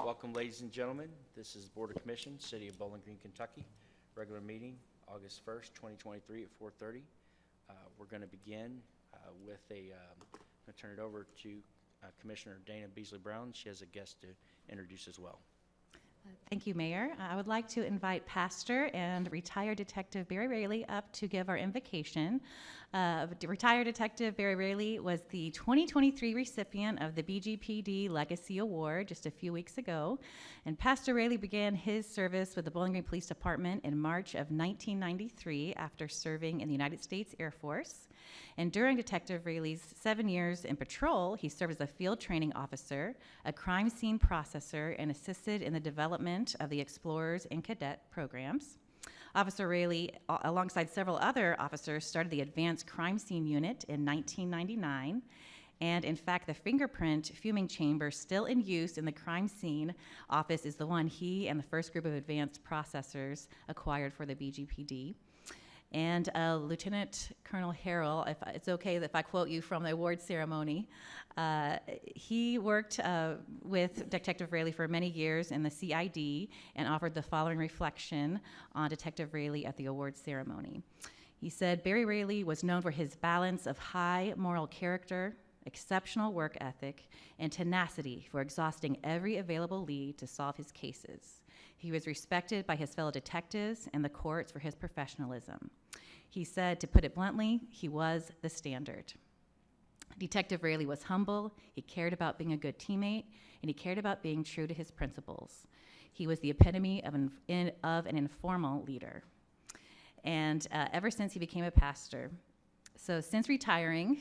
Welcome, ladies and gentlemen. This is Board of Commissions, City of Bowling Green, Kentucky. Regular meeting, August 1st, 2023 at 4:30. We're going to begin with I'm going to turn it over to Commissioner Dana Beasley Brown. She has a guest to introduce as well. Thank you, Mayor. I would like to invite Pastor and retired Detective Barry Raley up to give our invocation. Retired Detective Barry Raley was the 2023 recipient of the BGPD Legacy Award just a few weeks ago. And Pastor Raley began his service with the Bowling Green Police Department in March of 1993 after serving in the United States Air Force. And during Detective Raley's 7 years in patrol, he served as a field training officer, a crime scene processor, and assisted in the development of the Explorers and Cadet programs. Officer Raley, alongside several other officers, started the Advanced Crime Scene Unit in 1999. And in fact, the fingerprint fuming chamber still in use in the crime scene office is the one he and the first group of advanced processors acquired for the BGPD. And Lieutenant Colonel Harrell, if it's okay if I quote you from the award ceremony, he worked with Detective Raley for many years in the CID and offered the following reflection on Detective Raley at the award ceremony. He said, Barry Raley was known for his balance of high moral character, exceptional work ethic, and tenacity for exhausting every available lead to solve his cases. He was respected by his fellow detectives and the courts for his professionalism. He said, to put it bluntly, he was the standard. Detective Raley was humble, he cared about being a good teammate, and he cared about being true to his principles. He was the epitome of an informal leader. And ever since he became a pastor, so since retiring,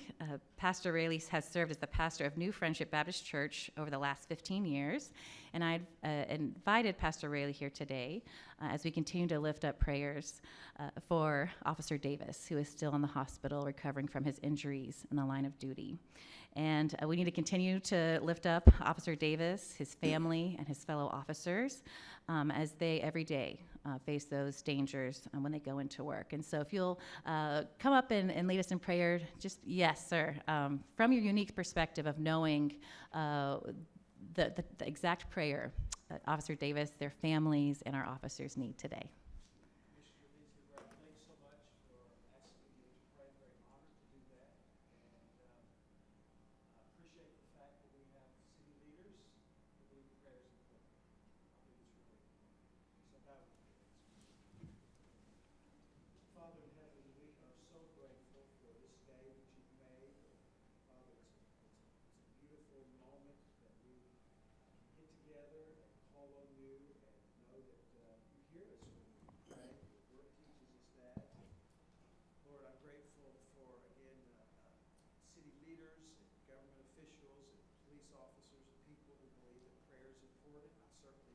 Pastor Raley has served as the pastor of New Friendship Baptist Church over the last 15 years. And I invited Pastor Raley here today as we continue to lift up prayers for Officer Davis, who is still in the hospital recovering from his injuries in the line of duty. And we need to continue to lift up Officer Davis, his family, and his fellow officers as they every day face those dangers when they go into work. And so if you'll come up and lead us in prayer, just yes, sir, from your unique perspective of knowing the exact prayer that Officer Davis, their families, and our officers need today.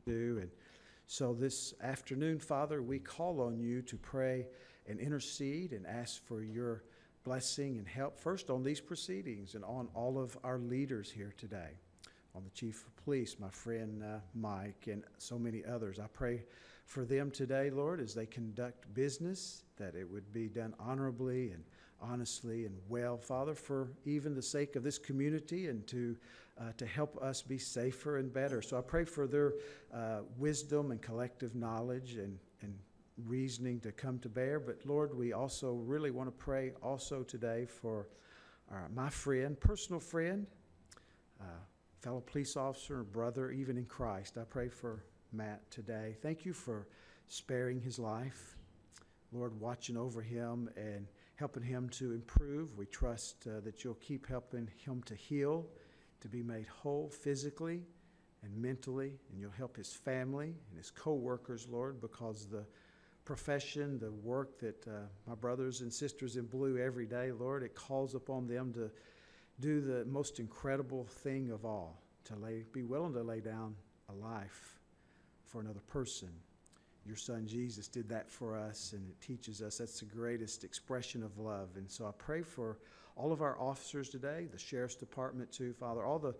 And so this afternoon, Father, we call on you to pray and intercede and ask for your blessing and help first on these proceedings and on all of our leaders here today, on the Chief of Police, my friend Mike, and so many others. I pray for them today, Lord, as they conduct business, that it would be done honorably and honestly and well, Father, for even the sake of this community and to help us be safer and better. So I pray for their wisdom and collective knowledge and reasoning to come to bear. But Lord, we also really want to pray also today for my friend, personal friend, fellow police officer, brother, even in Christ. I pray for Matt today. Thank you for sparing his life. Lord, watching over him and helping him to improve. We trust that you'll keep helping him to heal, to be made whole physically and mentally, and you'll help his family and his co-workers, Lord, because the profession, the work that my brothers and sisters in blue every day, Lord, it calls upon them to do the most incredible thing of all, to be willing to lay down a life for another person. Your son Jesus did that for us, and it teaches us that's the greatest expression of love. And so I pray for all of our officers today, the Sheriff's Department too, Father, all the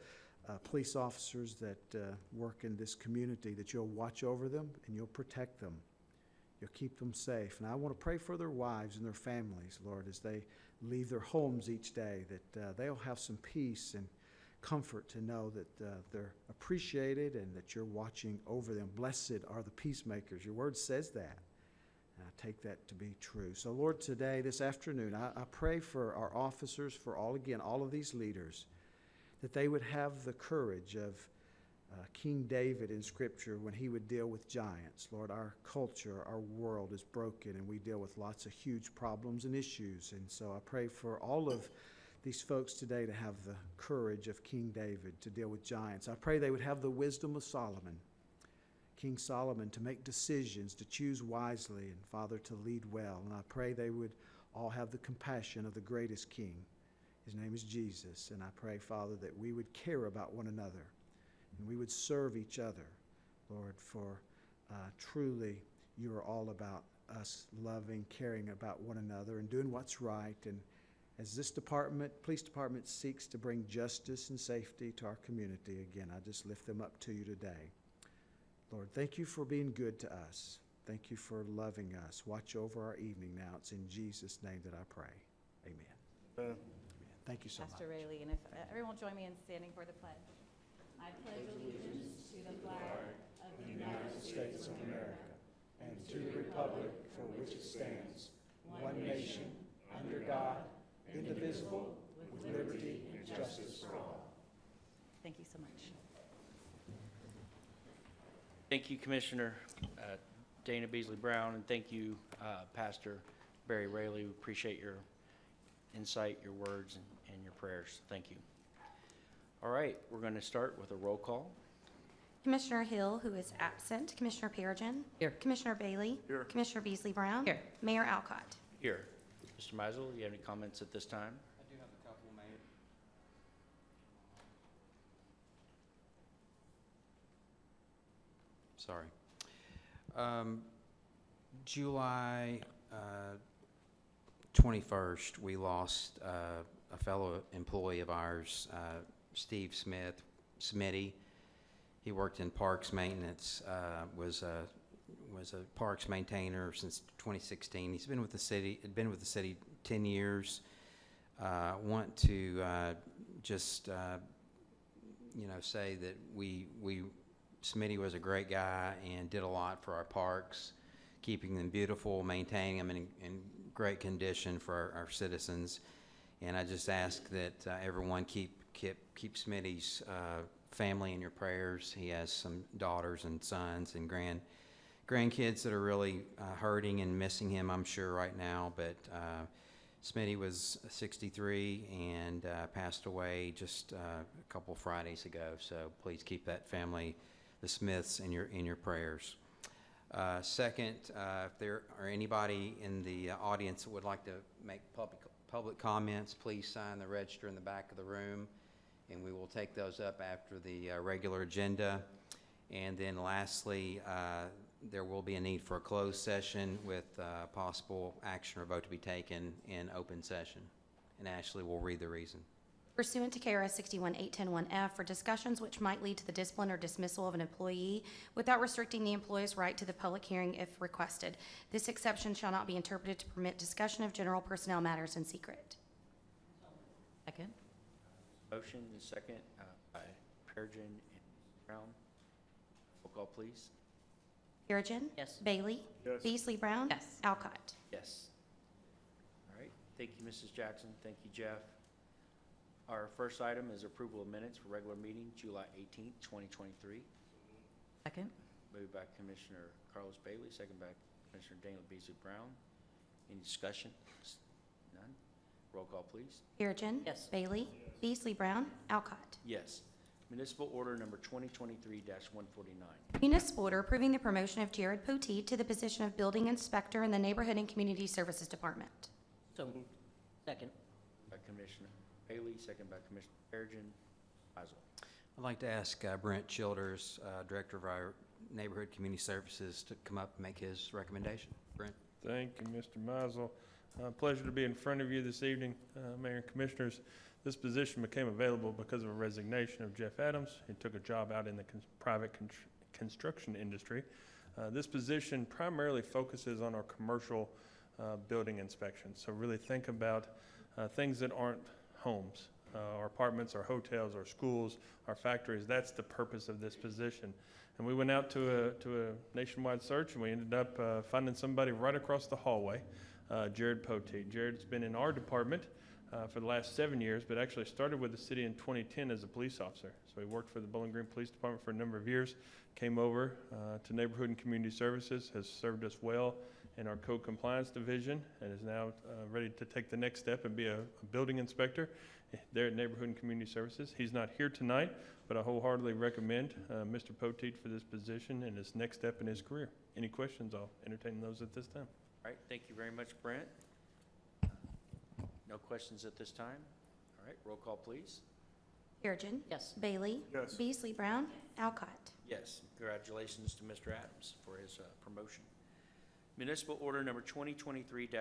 police officers that work in this community, that you'll watch over them and you'll protect them. You'll keep them safe. And I want to pray for their wives and their families, Lord, as they leave their homes each day, that they'll have some peace and comfort to know that they're appreciated and that you're watching over them. Blessed are the peacemakers. Your word says that. And I take that to be true. So, Lord, today, this afternoon, I pray for our officers, for all of these leaders, that they would have the courage of King David in Scripture when he would deal with giants. Lord, our culture, our world is broken, and we deal with lots of huge problems and issues. And so I pray for all of these folks today to have the courage of King David to deal with giants. I pray they would have the wisdom of Solomon, King Solomon, to make decisions, to choose wisely, and, Father, to lead well. And I pray they would all have the compassion of the greatest King. His name is Jesus. And I pray, Father, that we would care about one another and we would serve each other, Lord, for truly you are all about us loving, caring about one another, and doing what's right. And as this police department seeks to bring justice and safety to our community, again, I just lift them up to you today. Lord, thank you for being good to us. Thank you for loving us. Watch over our evening now. It's in Jesus' name that I pray. Amen. Amen. Thank you so much. Pastor Raley, and if everyone will join me in standing for the pledge. I pledge allegiance to the flag of the United States of America and to the republic for which it stands, one nation, under God, indivisible, with liberty and justice for all. Thank you so much. Thank you, Commissioner Dana Beasley Brown, and thank you, Pastor Barry Raley. We appreciate your insight, your words, and your prayers. Thank you. All right, we're going to start with a roll call. Commissioner Hill, who is absent. Commissioner Perigin. Here. Commissioner Bailey. Here. Commissioner Beasley Brown. Here. Mayor Alcott. Here. Mr. Meisel, you have any comments at this time? I do have a couple, Mayor. Sorry. July 21st, we lost a fellow employee of ours, Steve Smith, Smitty. He worked in parks maintenance, was a parks maintainer since 2016. He's been with the city, had been with the city 10 years. Want to just say that Smitty was a great guy and did a lot for our parks, keeping them beautiful, maintaining them in great condition for our citizens. And I just ask that everyone keep Smitty's family in your prayers. He has some daughters and sons and grandkids that are really hurting and missing him, I'm sure, right now. But Smitty was 63 and passed away just a couple Fridays ago. So please keep that family, the Smiths, in your prayers. Second, if there are anybody in the audience that would like to make public comments, please sign the register in the back of the room, and we will take those up after the regular agenda. And then lastly, there will be a need for a closed session with possible action or vote to be taken in open session. And Ashley will read the reason. Pursuant to KRS 61-810-1F, for discussions which might lead to the discipline or dismissal of an employee without restricting the employee's right to the public hearing if requested. This exception shall not be interpreted to permit discussion of general personnel matters in secret. Second. Motion and second by Perigin and Brown. Roll call, please. Perigin. Yes. Bailey. Yes. Beasley Brown. Yes. Alcott. Yes. All right. Thank you, Mrs. Jackson. Thank you, Jeff. Our first item is approval of minutes for regular meeting, July 18th, 2023. Second. Moved by Commissioner Carlos Bailey, second by Commissioner Dana Beasley Brown. Any discussion? None. Roll call, please. Perigin. Yes. Bailey. Beasley Brown. Alcott. Yes. Municipal order number 2023-149. Municipal order approving the promotion of Jared Poteet to the position of Building Inspector in the Neighborhood and Community Services Department. So moved. Second. By Commissioner Bailey, second by Commissioner Perigin. Meisel. I'd like to ask Brent Childers, Director of our Neighborhood Community Services, to come up and make his recommendation. Brent. Thank you, Mr. Meisel. Pleasure to be in front of you this evening, Mayor and Commissioners. This position became available because of a resignation of Jeff Adams. He took a job out in the private construction industry. This position primarily focuses on our commercial building inspections. So really think about things that aren't homes, our apartments, our hotels, our schools, our factories. That's the purpose of this position. And we went out to a nationwide search, and we ended up finding somebody right across the hallway, Jared Poteet. Jared's been in our department for the last 7 years, but actually started with the city in 2010 as a police officer. So he worked for the Bowling Green Police Department for a number of years, came over to Neighborhood and Community Services, has served us well in our code compliance division, and is now ready to take the next step and be a building inspector there at Neighborhood and Community Services. He's not here tonight, but I wholeheartedly recommend Mr. Poteet for this position and his next step in his career. Any questions? I'll entertain those at this time. All right, thank you very much, Brent. No questions at this time? All right, roll call, please. Perigin. Yes. Bailey. Yes. Beasley Brown. Alcott. Yes, congratulations to Mr. Adams for his promotion. Municipal Order Number 2023-150.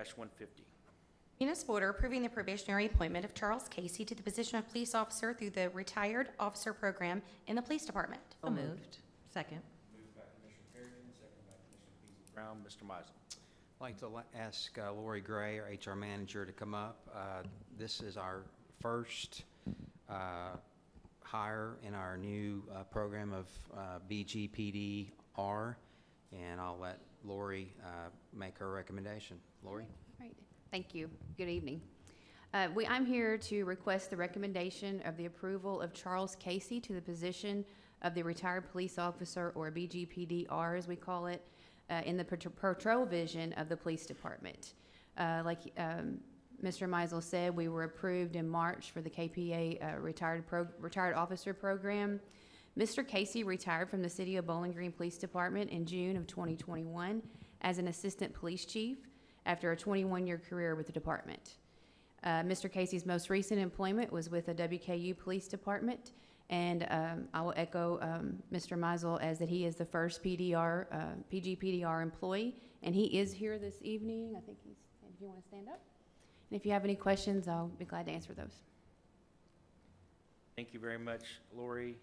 Municipal order approving the probationary appointment of Charles Casey to the position of police officer through the Retired Officer Program in the Police Department. So moved. Second. Moved by Commissioner Perigin, second by Commissioner Beasley Brown. Mr. Mizel. I'd like to ask Lori Gray, our HR manager, to come up. This is our first hire in our new program of BGPDR, and I'll let Lori make her recommendation. Lori? Right. Thank you. Good evening. I'm here to request the recommendation of the approval of Charles Casey to the position of the Retired Police Officer, or BGPDR as we call it, in the patrol division of the Police Department. Like Mr. Mizel said, we were approved in March for the KPA Retired Officer Program. Mr. Casey retired from the City of Bowling Green Police Department in June of 2021 as an Assistant Police Chief after a 21-year career with the department. Mr. Casey's most recent employment was with the WKU Police Department, and I will echo Mr. Mizel as that he is the first PGPDR employee, and he is here this evening. I think he's, if you want to stand up. And if you have any questions, I'll be glad to answer those. Thank you very much, Lori.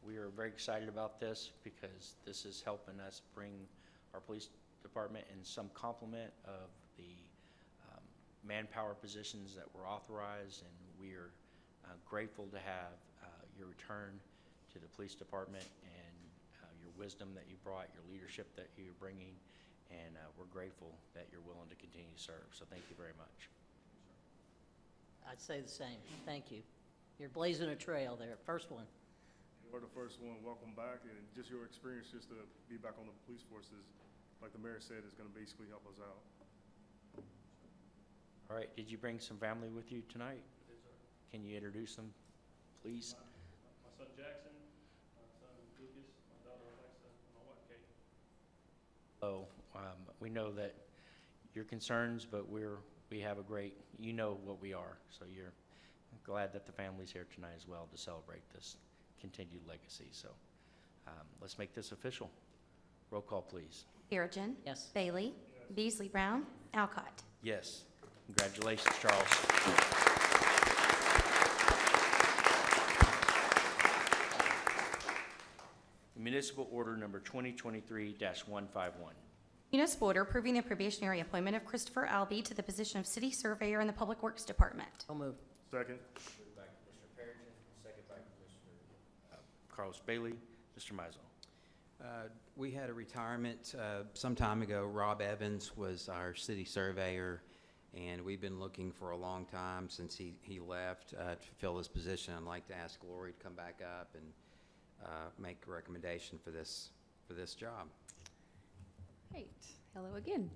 We are very excited about this because this is helping us bring our police department in some complement of the manpower positions that were authorized, and we are grateful to have your return to the police department and your wisdom that you brought, your leadership that you're bringing, and we're grateful that you're willing to continue to serve. So thank you very much. I'd say the same. Thank you. You're blazing a trail there. First one. You're the first one. Welcome back, and just your experience just to be back on the police forces, like the mayor said, is going to basically help us out. All right, did you bring some family with you tonight? Can you introduce them, please? My son Jackson, my son Lucas, my daughter Alexa, and my wife Kate. So we know that your concerns, but we have a great, you know what we are. So you're glad that the family's here tonight as well to celebrate this continued legacy. So let's make this official. Roll call, please. Perigin. Yes. Bailey. Beasley Brown. Alcott. Yes. Congratulations, Charles. Municipal Order Number 2023-151. Municipal order approving the probationary appointment of Christopher Albee to the position of City Surveyor in the Public Works Department. So moved. Second. Moved by Commissioner Perigin, second by Commissioner Carlos Bailey. Mr. Mizel. We had a retirement some time ago. Rob Evans was our city surveyor, and we've been looking for a long time since he left to fill this position. I'd like to ask Lori to come back up and make a recommendation for this job. Great. Hello again.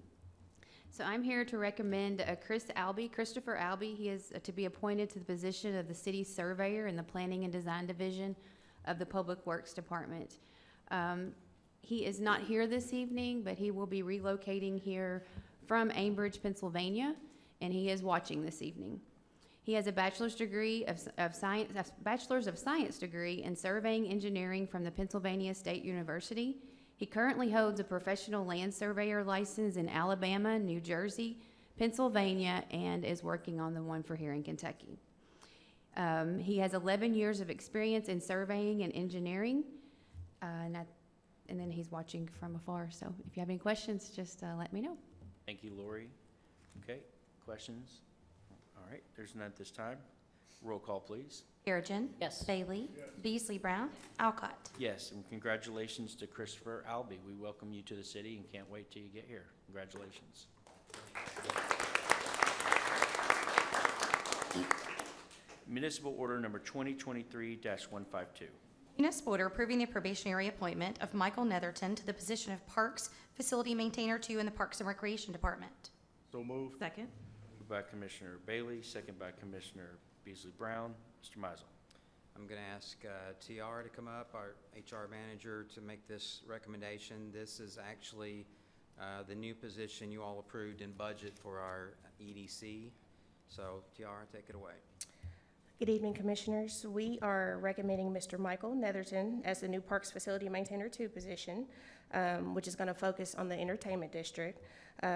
So I'm here to recommend Christopher Albee. He is to be appointed to the position of the city surveyor in the Planning and Design Division of the Public Works Department. He is not here this evening, but he will be relocating here from Ambridge, Pennsylvania, and he is watching this evening. He has a bachelor's of science degree in surveying engineering from the Pennsylvania State University. He currently holds a professional land surveyor license in Alabama, New Jersey, Pennsylvania, and is working on the one for here in Kentucky. He has 11 years of experience in surveying and engineering, and then he's watching from afar. So if you have any questions, just let me know. Thank you, Lori. Okay, questions? All right, there's none at this time. Roll call, please. Perigin. Yes. Bailey. Beasley Brown. Alcott. Yes, and congratulations to Christopher Albee. We welcome you to the city and can't wait till you get here. Congratulations. Municipal Order Number 2023-152. Municipal order approving the probationary appointment of Michael Netherton to the position of Parks Facility Maintainer 2 in the Parks and Recreation Department. So moved. Second. Moved by Commissioner Bailey, second by Commissioner Beasley Brown. Mr. Mizel. I'm going to ask TR to come up, our HR manager, to make this recommendation. This is actually the new position you all approved in budget for our EDC. So TR, take it away. Good evening, Commissioners. We are recommending Mr. Michael Netherton as the new Parks Facility Maintainer 2 position, which is going to focus on the entertainment district.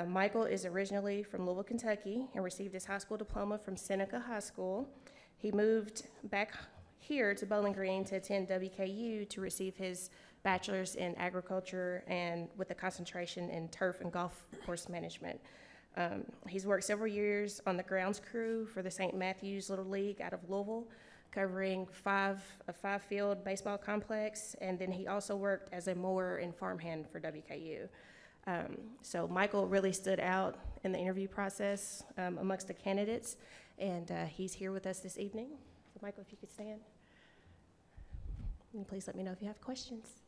Michael is originally from Louisville, Kentucky, and received his high school diploma from Seneca High School. He moved back here to Bowling Green to attend WKU to receive his bachelor's in agriculture and with a concentration in turf and golf course management. He's worked several years on the grounds crew for the St. Matthews Little League out of Louisville, covering a five-field baseball complex, and then he also worked as a mower and farmhand for WKU. So Michael really stood out in the interview process amongst the candidates, and he's here with us this evening. So Michael, if you could stand. And please let me know if you have questions.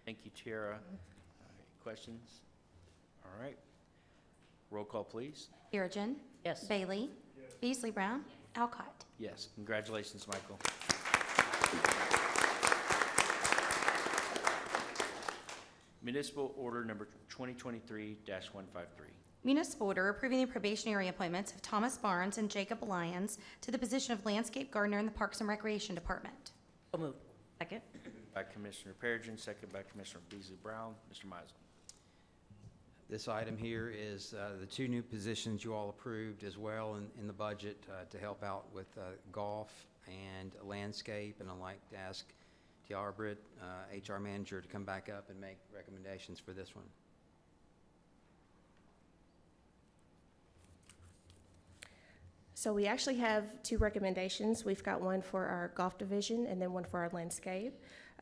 Thank you, Tiara. All right, questions? All right. Roll call, please. Perigin. Yes. Bailey. Beasley Brown. Alcott. Yes, congratulations, Michael. Municipal Order Number 2023-153. Municipal order approving the probationary appointments of Thomas Barnes and Jacob Lyons to the position of landscape gardener in the Parks and Recreation Department. So moved. Second. By Commissioner Perigin, second by Commissioner Beasley Brown. Mr. Mizel. This item here is the two new positions you all approved as well in the budget to help out with golf and landscape. And I'd like to ask Tiara Britt, HR manager, to come back up and make recommendations for this one. So we actually have two recommendations. We've got one for our golf division and then one for our landscape.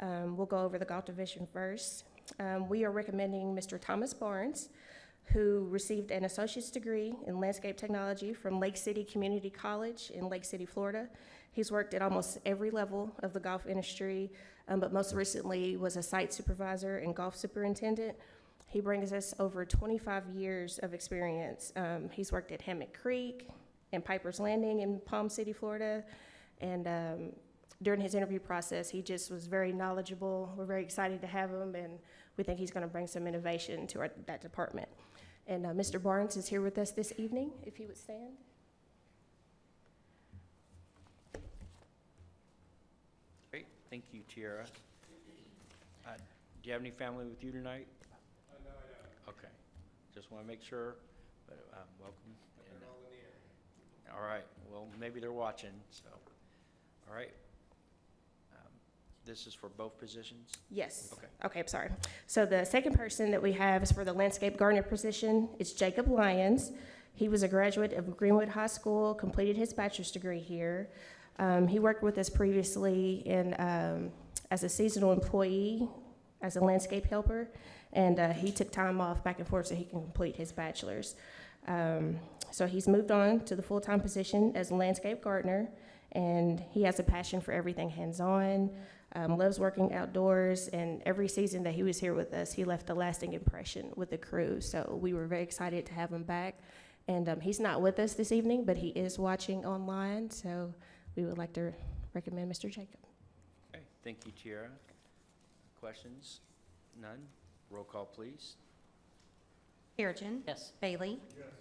We'll go over the golf division first. We are recommending Mr. Thomas Barnes, who received an associate's degree in landscape technology from Lake City Community College in Lake City, Florida. He's worked at almost every level of the golf industry, but most recently was a site supervisor and golf superintendent. He brings us over 25 years of experience. He's worked at Hammock Creek and Piper's Landing in Palm City, Florida, and during his interview process, he just was very knowledgeable. We're very excited to have him, and we think he's going to bring some innovation to that department. And Mr. Barnes is here with us this evening, if he would stand. Great, thank you, Tiara. Do you have any family with you tonight? No, I don't. Okay, just want to make sure, but welcome. And, all right, well, maybe they're watching, so, all right. This is for both positions? Yes. Okay. Okay, I'm sorry. So the second person that we have is for the landscape gardener position. It's Jacob Lyons. He was a graduate of Greenwood High School, completed his bachelor's degree here. He worked with us previously as a seasonal employee, as a landscape helper, and he took time off back and forth so he can complete his bachelor's. So he's moved on to the full-time position as a landscape gardener, and he has a passion for everything hands-on, loves working outdoors, and every season that he was here with us, he left a lasting impression with the crew. So we were very excited to have him back. And he's not with us this evening, but he is watching online, so we would like to recommend Mr. Jacob. Okay, thank you, Tiara. Questions? None? Roll call, please. Perigin. Yes. Bailey.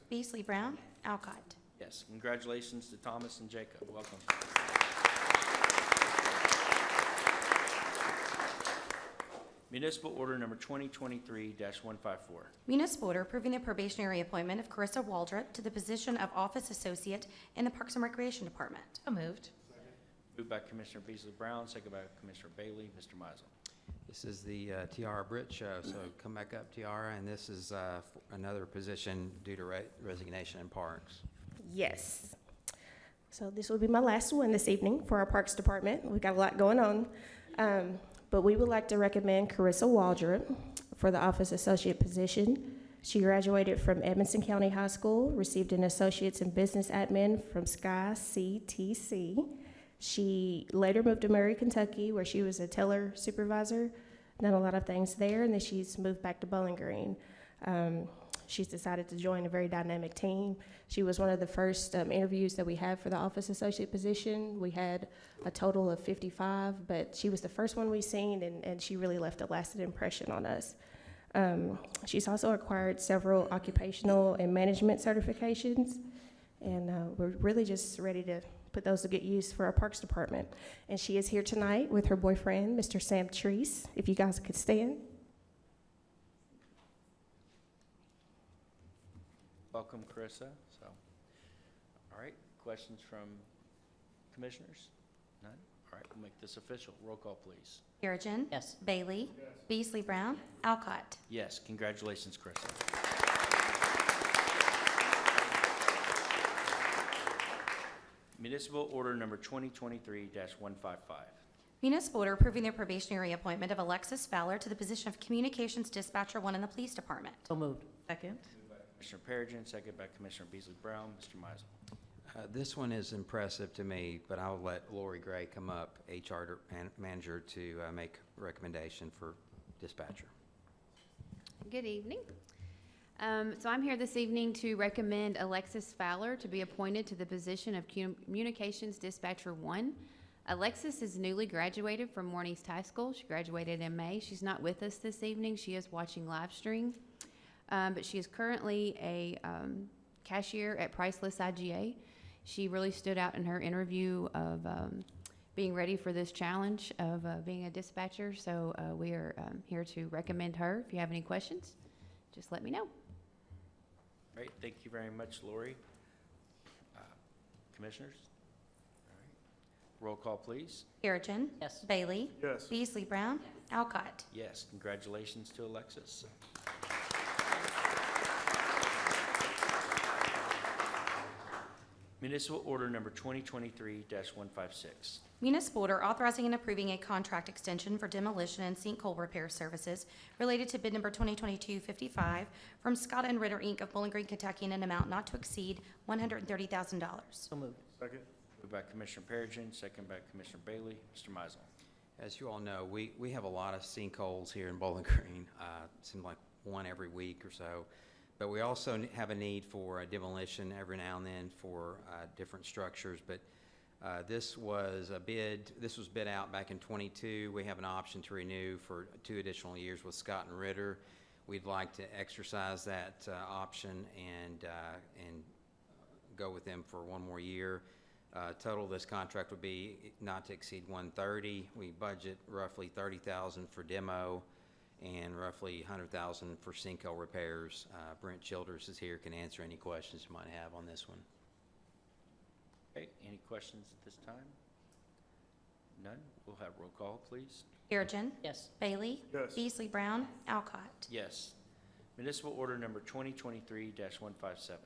Beasley Brown. Alcott. Yes, congratulations to Thomas and Jacob. Welcome. Municipal Order Number 2023-154. Municipal order approving the probationary appointment of Carissa Waldrop to the position of Office Associate in the Parks and Recreation Department. So moved. Moved by Commissioner Beasley Brown, second by Commissioner Bailey. Mr. Mizel. This is the Tiara Britt show, so come back up, Tiara, and this is another position due to resignation in Parks. Yes. So this will be my last one this evening for our Parks Department. We've got a lot going on. But we would like to recommend Carissa Waldrop for the office associate position. She graduated from Edmonson County High School, received an associate's in business admin from Sky CTC. She later moved to Murray, Kentucky, where she was a teller supervisor, done a lot of things there, and then she's moved back to Bowling Green. She's decided to join a very dynamic team. She was one of the first interviews that we had for the office associate position. We had a total of 55, but she was the first one we seen, and she really left a lasting impression on us. She's also acquired several occupational and management certifications, and we're really just ready to put those to good use for our Parks Department. And she is here tonight with her boyfriend, Mr. Sam Treese. If you guys could stand. Welcome, Carissa. So, all right, questions from commissioners? None? All right, we'll make this official. Roll call, please. Perigin. Yes. Bailey. Beasley Brown. Alcott. Yes, congratulations, Carissa. Municipal Order Number 2023-155. Municipal order approving the probationary appointment of Alexis Fowler to the position of Communications Dispatcher 1 in the Police Department. So moved. Second. Commissioner Perigin, second by Commissioner Beasley Brown. Mr. Mizel. This one is impressive to me, but I'll let Lori Gray come up, HR manager, to make a recommendation for dispatcher. Good evening. So I'm here this evening to recommend Alexis Fowler to be appointed to the position of Communications Dispatcher 1. Alexis is newly graduated from Warren East High School. She graduated in May. She's not with us this evening. She is watching live stream. But she is currently a cashier at Priceless IGA. She really stood out in her interview of being ready for this challenge of being a dispatcher. So we are here to recommend her. If you have any questions, just let me know. Great, thank you very much, Lori. Commissioners? All right. Roll call, please. Perigin. Yes. Bailey. Yes. Beasley Brown. Alcott. Yes, congratulations to Alexis. Municipal Order Number 2023-156. Municipal order authorizing and approving a contract extension for demolition and sinkhole repair services related to bid number 2022-55 from Scott and Ritter, Inc. of Bowling Green, Kentucky in an amount not to exceed $130,000. So moved. Second. Moved by Commissioner Perigin, second by Commissioner Bailey. Mr. Mizel. As you all know, we have a lot of sinkholes here in Bowling Green. Seems like one every week or so. But we also have a need for demolition every now and then for different structures. But this was bid out back in '22. We have an option to renew for 2 additional years with Scott and Ritter. We'd like to exercise that option and go with them for 1 more year. Total of this contract would be not to exceed $130,000. We budget roughly $30,000 for demo and roughly $100,000 for sinkhole repairs. Brent Childers is here, can answer any questions you might have on this one. Okay, any questions at this time? None? We'll have roll call, please. Perigin. Yes. Bailey. Yes. Beasley Brown. Alcott. Yes. Municipal Order Number 2023-157.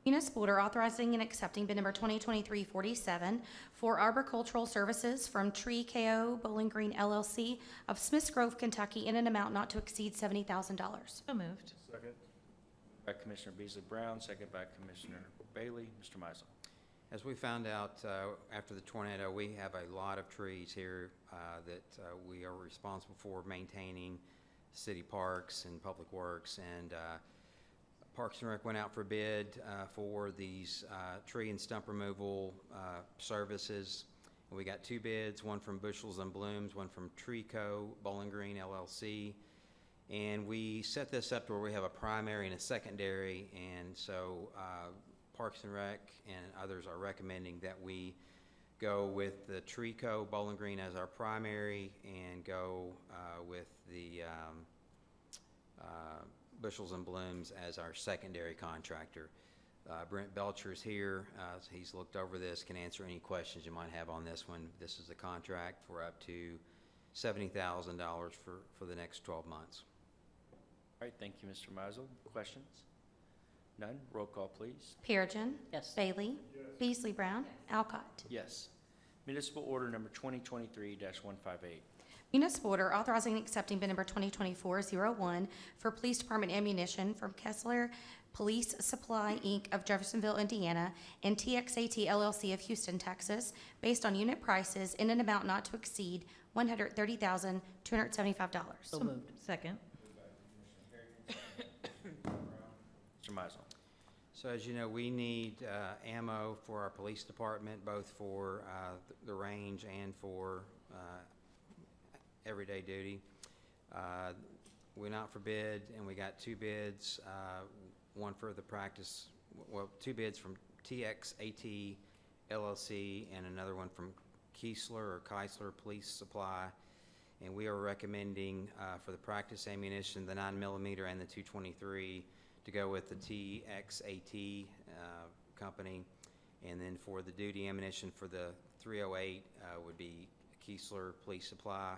Municipal order authorizing and accepting bid number 2023-47 for arboricultural services from Tree KO Bowling Green LLC of Smiths Grove, Kentucky in an amount not to exceed $70,000. So moved. Second. By Commissioner Beasley Brown, second by Commissioner Bailey. Mr. Mizel. As we found out after the tornado, we have a lot of trees here that we are responsible for maintaining city parks and public works, and Parks and Rec went out for bid for these tree and stump removal services. And we got 2 bids, one from Bushels and Blooms, one from Treeco Bowling Green LLC. And we set this up to where we have a primary and a secondary, and so Parks and Rec and others are recommending that we go with the Treeco Bowling Green as our primary and go with the Bushels and Blooms as our secondary contractor. Brent Belcher is here. He's looked over this, can answer any questions you might have on this one. This is a contract for up to $70,000 for the next 12 months. All right, thank you, Mr. Mizel. Questions? None? Roll call, please. Perigin. Yes. Bailey. Beasley Brown. Alcott. Yes. Municipal order number 2023-158. Municipal order authorizing and accepting bid number 2024-01 for Police Department ammunition from Kessler Police Supply, Inc. of Jeffersonville, Indiana, and TXAT LLC of Houston, Texas, based on unit prices in an amount not to exceed $130,275. So moved. Second. Mr. Mizel. So as you know, we need ammo for our police department, both for the range and for everyday duty. We went out for bid, and we got two bids, one for the practice, well, two bids from TXAT LLC and another one from Keesler Police Supply. And we are recommending for the practice ammunition, the 9mm and the .223, to go with the TXAT company. And then for the duty ammunition for the .308 would be Keesler Police Supply.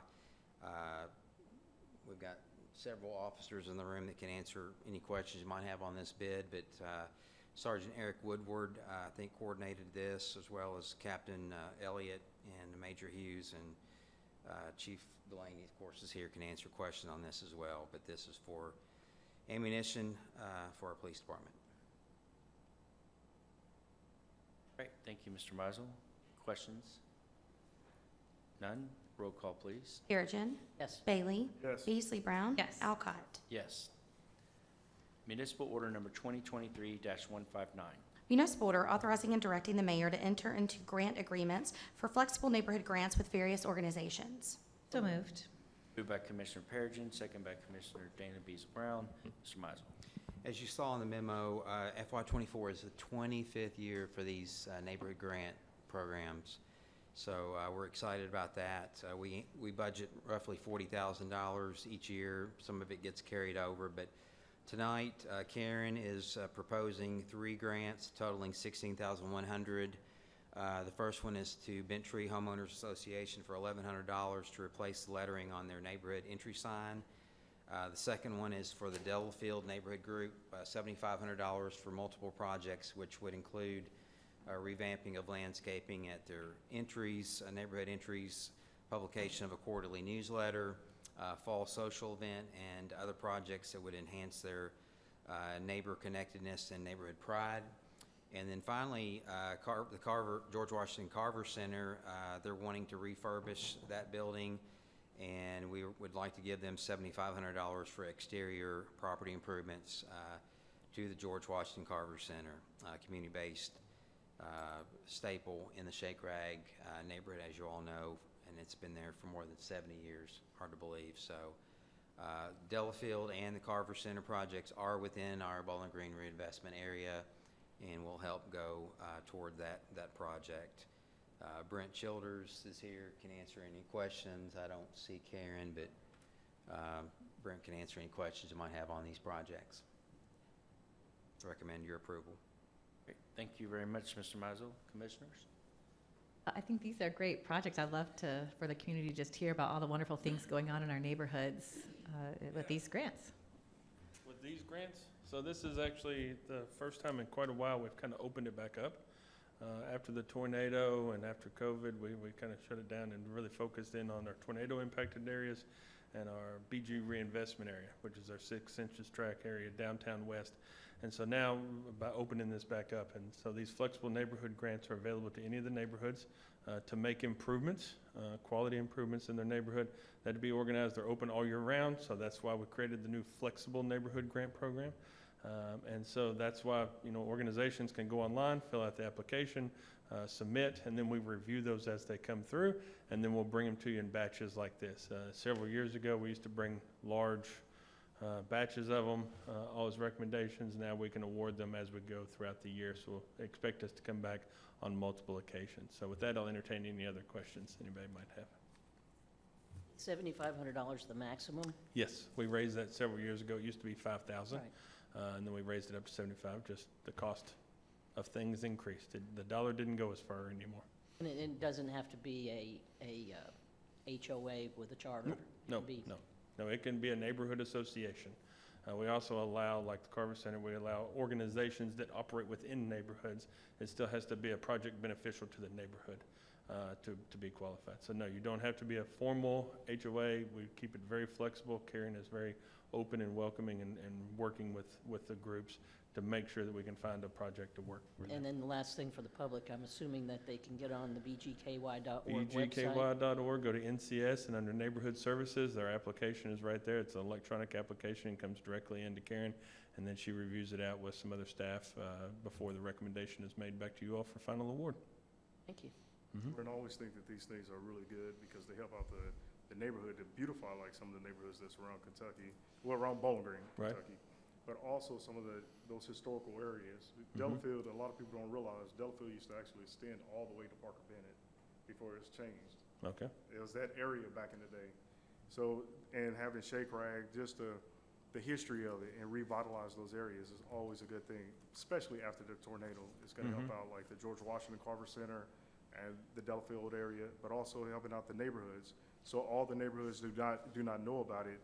We've got several officers in the room that can answer any questions you might have on this bid, but Sergeant Eric Woodward, I think, coordinated this, as well as Captain Elliott and Major Hughes, and Chief Delaney, of course, is here, can answer questions on this as well. But this is for ammunition for our police department. Great, thank you, Mr. Mizel. Questions? None? Roll call, please. Perigin. Yes. Bailey. Yes. Beasley Brown. Yes. Alcott. Yes. Municipal order number 2023-159. Municipal order authorizing and directing the mayor to enter into grant agreements for flexible neighborhood grants with various organizations. So moved. Moved by Commissioner Perigin, second by Commissioner Dana Beasley Brown. Mr. Mizel. As you saw in the memo, FY24 is the 25th year for these neighborhood grant programs. So we're excited about that. We budget roughly $40,000 each year. Some of it gets carried over, but tonight Karen is proposing 3 grants totaling $16,100. The first one is to Bent Tree Homeowners Association for $1,100 to replace the lettering on their neighborhood entry sign. The second one is for the Delafield Neighborhood Group, $7,500 for multiple projects, which would include revamping of landscaping at their entries, neighborhood entries, publication of a quarterly newsletter, fall social event, and other projects that would enhance their neighbor connectedness and neighborhood pride. And then finally, the George Washington Carver Center, they're wanting to refurbish that building, and we would like to give them $7,500 for exterior property improvements to the George Washington Carver Center, community-based staple in the Shake Rag neighborhood, as you all know, and it's been there for more than 70 years, hard to believe. So Delafield and the Carver Center projects are within our Bowling Green reinvestment area, and will help go toward that project. Brent Childers is here, can answer any questions. I don't see Karen, but Brent can answer any questions you might have on these projects. Recommend your approval. Great. Thank you very much, Mr. Mizel. Commissioners? I think these are great projects. I'd love for the community to just hear about all the wonderful things going on in our neighborhoods with these grants. With these grants, so this is actually the first time in quite a while we've kind of opened it back up. After the tornado and after COVID, we kind of shut it down and really focused in on our tornado impacted areas and our BG reinvestment area, which is our 6 inches track area downtown west. And so now, by opening this back up, and so these flexible neighborhood grants are available to any of the neighborhoods to make improvements, quality improvements in their neighborhood. That to be organized, they're open all year round, so that's why we created the new flexible neighborhood grant program. And so that's why, organizations can go online, fill out the application, submit, and then we review those as they come through, and then we'll bring them to you in batches like this. Several years ago, we used to bring large batches of them, all his recommendations. Now we can award them as we go throughout the year, so expect us to come back on multiple occasions. So with that, I'll entertain any other questions anybody might have. $7,500 the maximum? Yes, we raised that several years ago. It used to be $5,000, Right. And then we raised it up to $75. Just the cost of things increased. The dollar didn't go as far anymore. And it doesn't have to be a HOA with a charter? It No, can be- no. No, it can be a neighborhood association. We also allow, like the Carver Center, we allow organizations that operate within neighborhoods. It still has to be a project beneficial to the neighborhood to be qualified. So no, you don't have to be a formal HOA. We keep it very flexible. Karen is very open and welcoming and working with the groups to make sure that we can find a project to work with. And then the last thing for the public, I'm assuming that they can get on the bgky.org website. bgky.org, go to NCS, and under Neighborhood Services, their application is right there. It's an electronic application, comes directly into Karen, and then she reviews it out with some other staff before the recommendation is made back to you all for final award. Thank you. And I always think that these things are really good because they help out the neighborhood to beautify like some of the neighborhoods that's around Kentucky, well, around Bowling Green, Right. Kentucky. But also some of those historical areas. Delafield, a lot of people don't realize, Delafield used to actually extend all the way to Parker Bennett before it was changed. Okay. It was that area back in the day. So, and having Shake Rag, just the history of it and revitalize those areas is always a good thing, especially after the tornado. It's gonna help out like the George Washington Carver Center and the Delafield area, but also helping out the neighborhoods. So all the neighborhoods do not know about it.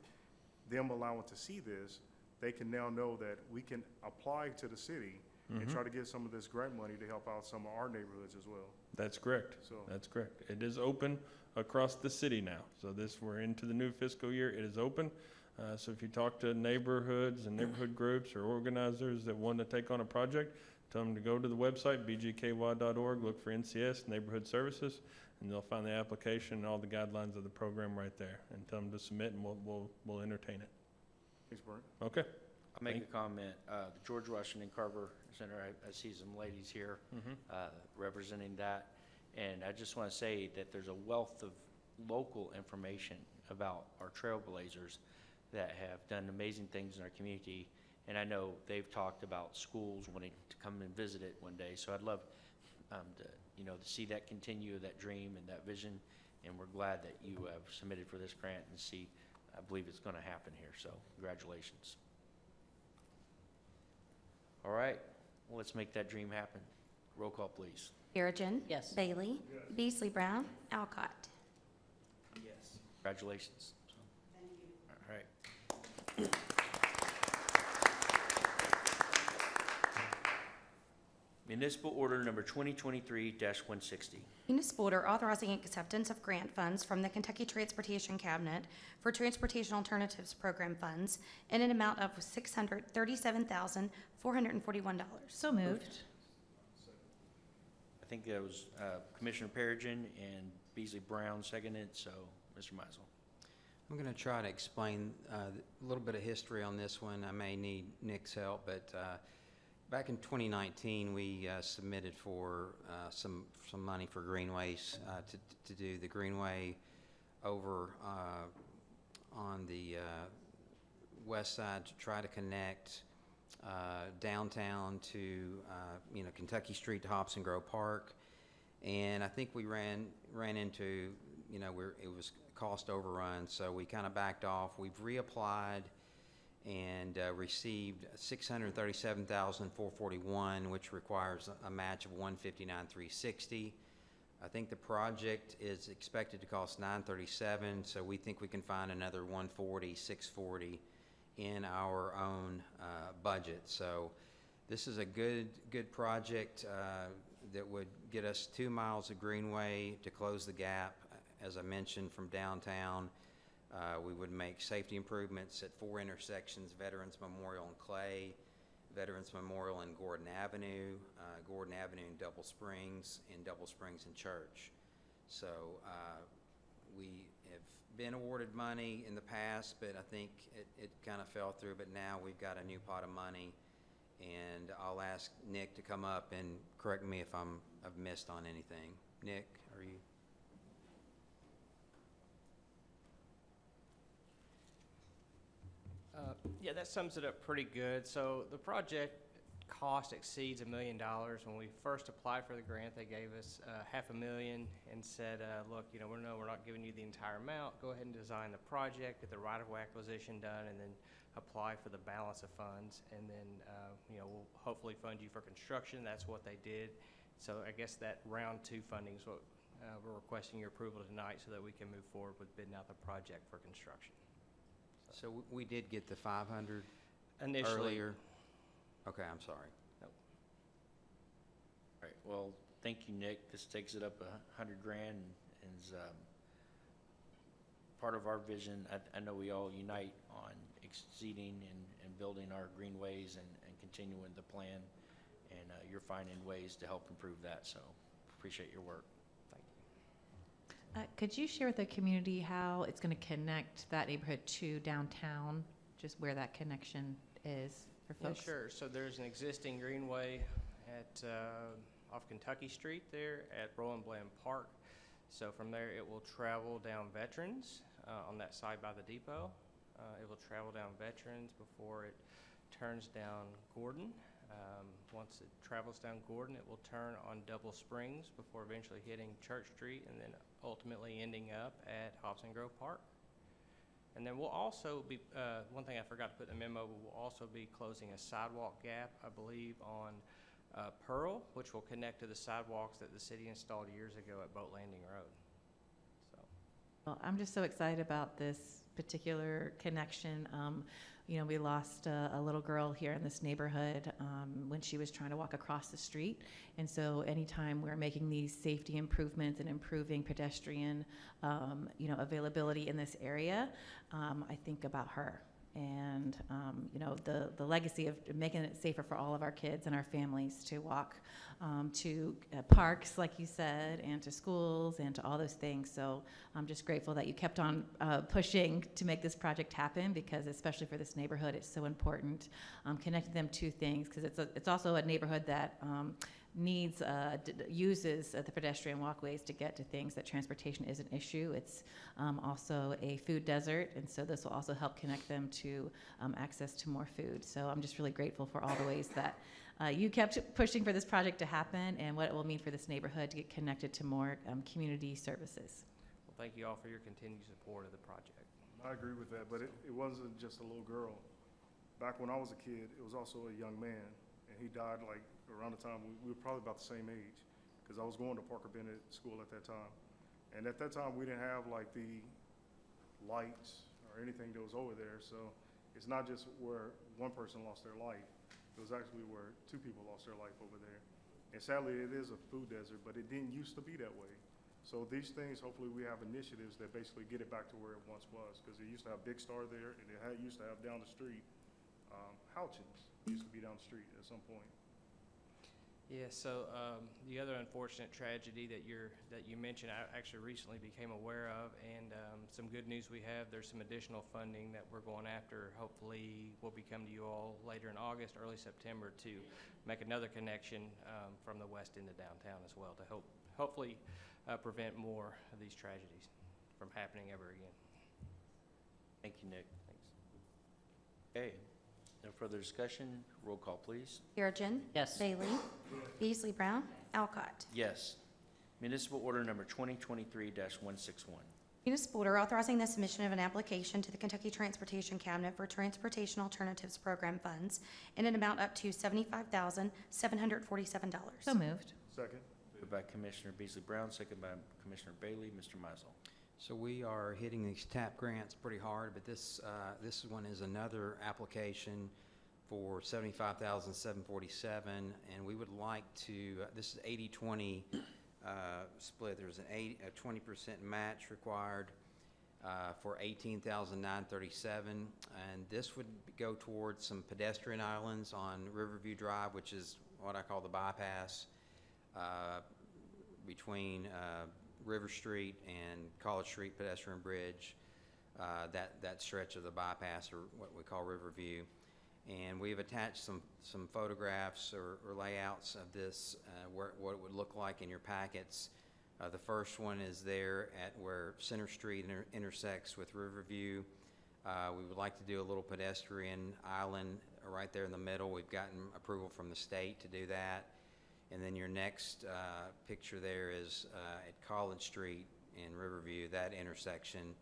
Them allowing to see this, they can now know that we can apply to the city and try to get some of this grant money to help out some of our neighborhoods as well. That's correct. So, That's correct. It is open across the city now. So we're into the new fiscal year. It is open. So if you talk to neighborhoods and neighborhood groups or organizers that want to take on a project, tell them to go to the website, bgky.org, look for NCS, Neighborhood Services, and they'll find the application and all the guidelines of the program right there. And tell them to submit, and we'll entertain it. thanks, Brent. Okay. I'll make a comment. The George Washington Carver Center, I see some ladies here representing that. And I just want to say that there's a wealth of local information about our trailblazers that have done amazing things in our community. And I know they've talked about schools wanting to come and visit it one day. So I'd love to see that continue, that dream and that vision. And we're glad that you have submitted for this grant and I believe it's going to happen here. So congratulations. All right, well, let's make that dream happen. Roll call, please. Perigin. Yes. Bailey. Beasley Brown. Alcott. Yes. Congratulations. Thank you. All right. Municipal Order Number 2023-160. Municipal order authorizing acceptance of grant funds from the Kentucky Transportation Cabinet for Transportation Alternatives Program funds in an amount of $637,441. So moved. I think that was Commissioner Perigin and Beasley Brown seconded, so Mr. Meisel. I'm going to try to explain a little bit of history on this one. I may need Nick's help, but back in 2019, we submitted for some money for greenways to do the greenway over on the west side to try to connect downtown to Kentucky Street to Hobson Grove Park. And I think we ran into it was cost overrun, so we kind of backed off. We've reapplied and received $637,441, which requires a match of $159,360. I think the project is expected to cost $937, so we think we can find another $140,640 in our own budget. So this is a good project that would get us 2 miles of greenway to close the gap, as I mentioned, from downtown. We would make safety improvements at 4 intersections: Veterans Memorial and Clay, Veterans Memorial and Gordon Avenue and Double Springs, and Double Springs and Church. So we have been awarded money in the past, but I think it kind of fell through. But now we've got a new pot of money, and I'll ask Nick to come up and correct me if I've missed on anything. Nick, are you? Yeah, that sums it up pretty good. So the project cost exceeds $1 million. When we first applied for the grant, they gave us $500,000 and said, look, we're not giving you the entire amount. Go ahead and design the project, get the right-of-way acquisition done, and then apply for the balance of funds. And then, we'll hopefully fund you for construction. That's what they did. So I guess that round 2 funding is what we're requesting your approval tonight so that we can move forward with bidding out the project for construction. So we did get the 500? Initially, earlier? Okay, I'm sorry. All right, well, thank you, Nick. This takes it up $100,000 and is part of our vision. I know we all unite on exceeding and building our greenways and continuing the plan, and you're finding ways to help improve that, so appreciate your work. thank you. Could you share with the community how it's going to connect that neighborhood to downtown, just where that connection is for Yeah, folks? sure. So there's an existing greenway at, off Kentucky Street there at Roland Bland Park. So from there, it will travel down Veterans on that side by the depot. It will travel down Veterans before it turns down Gordon. Once it travels down Gordon, it will turn on Double Springs before eventually hitting Church Street and then ultimately ending up at Hobson Grove Park. And then we'll also be, one thing I forgot to put in the memo, we'll also be closing a sidewalk gap, I believe, on Pearl, which will connect to the sidewalks that the city installed years ago at Boat Landing Road. So, Well, I'm just so excited about this particular connection. You know, we lost a little girl here in this neighborhood when she was trying to walk across the street. And so anytime we're making these safety improvements and improving pedestrian, you know, availability in this area, I think about her. And, you know, the legacy of making it safer for all of our kids and our families to walk to parks, like you said, and to schools and to all those things. So I'm just grateful that you kept on pushing to make this project happen, because especially for this neighborhood, it's so important. Connecting them to things, because it's also a neighborhood that needs, uses the pedestrian walkways to get to things that transportation is an issue. It's also a food desert, and so this will also help connect them to access to more food. So I'm just really grateful for all the ways that you kept pushing for this project to happen, and what it will mean for this neighborhood to get connected to more community services. well, thank you all for your continued support of the project. I agree with that, but it wasn't just a little girl. Back when I was a kid, it was also a young man, and he died like around the time, we were probably about the same age, because I was going to Parker Bennett School at that time. And at that time, we didn't have like the lights or anything that was over there, so it's not just where one person lost their life. It was actually where two people lost their life over there. And sadly, it is a food desert, but it didn't used to be that way. So these things, hopefully we have initiatives that basically get it back to where it once was, because it used to have Big Star there, and it used to have down the street, Houchins used to be down the street at some point. Yeah, so the other unfortunate tragedy that you mentioned, I actually recently became aware of, and some good news we have, there's some additional funding that we're going after. Hopefully, will be coming to you all later in August, early September, to make another connection from the west into downtown as well, to hopefully prevent more of these tragedies from happening ever again. Thank you, Nick. Thanks. Okay, no further discussion. Roll call, please. Perigin. Yes. Bailey. Beasley Brown. Alcott. Yes. Municipal order number 2023-161. Municipal order authorizing the submission of an application to the Kentucky Transportation Cabinet for Transportation Alternatives Program funds in an amount up to $75,747. So moved. Second? Moved by Commissioner Beasley Brown, second by Commissioner Bailey. Mr. Mizel. So we are hitting these TAP grants pretty hard, but this one is another application for $75,747, and we would like to, this is 80-20 split. There's a 20% match required for $18,937, and this would go towards some pedestrian islands on Riverview Drive, which is what I call the bypass between River Street and College Street pedestrian bridge, that stretch of the bypass, or what we call Riverview. And we've attached some photographs or layouts of this, what it would look like in your packets. The first one is there at where Center Street intersects with Riverview. We would like to do a little pedestrian island right there in the middle. We've gotten approval from the state to do that. And then your next picture there is at College Street in Riverview, that intersection,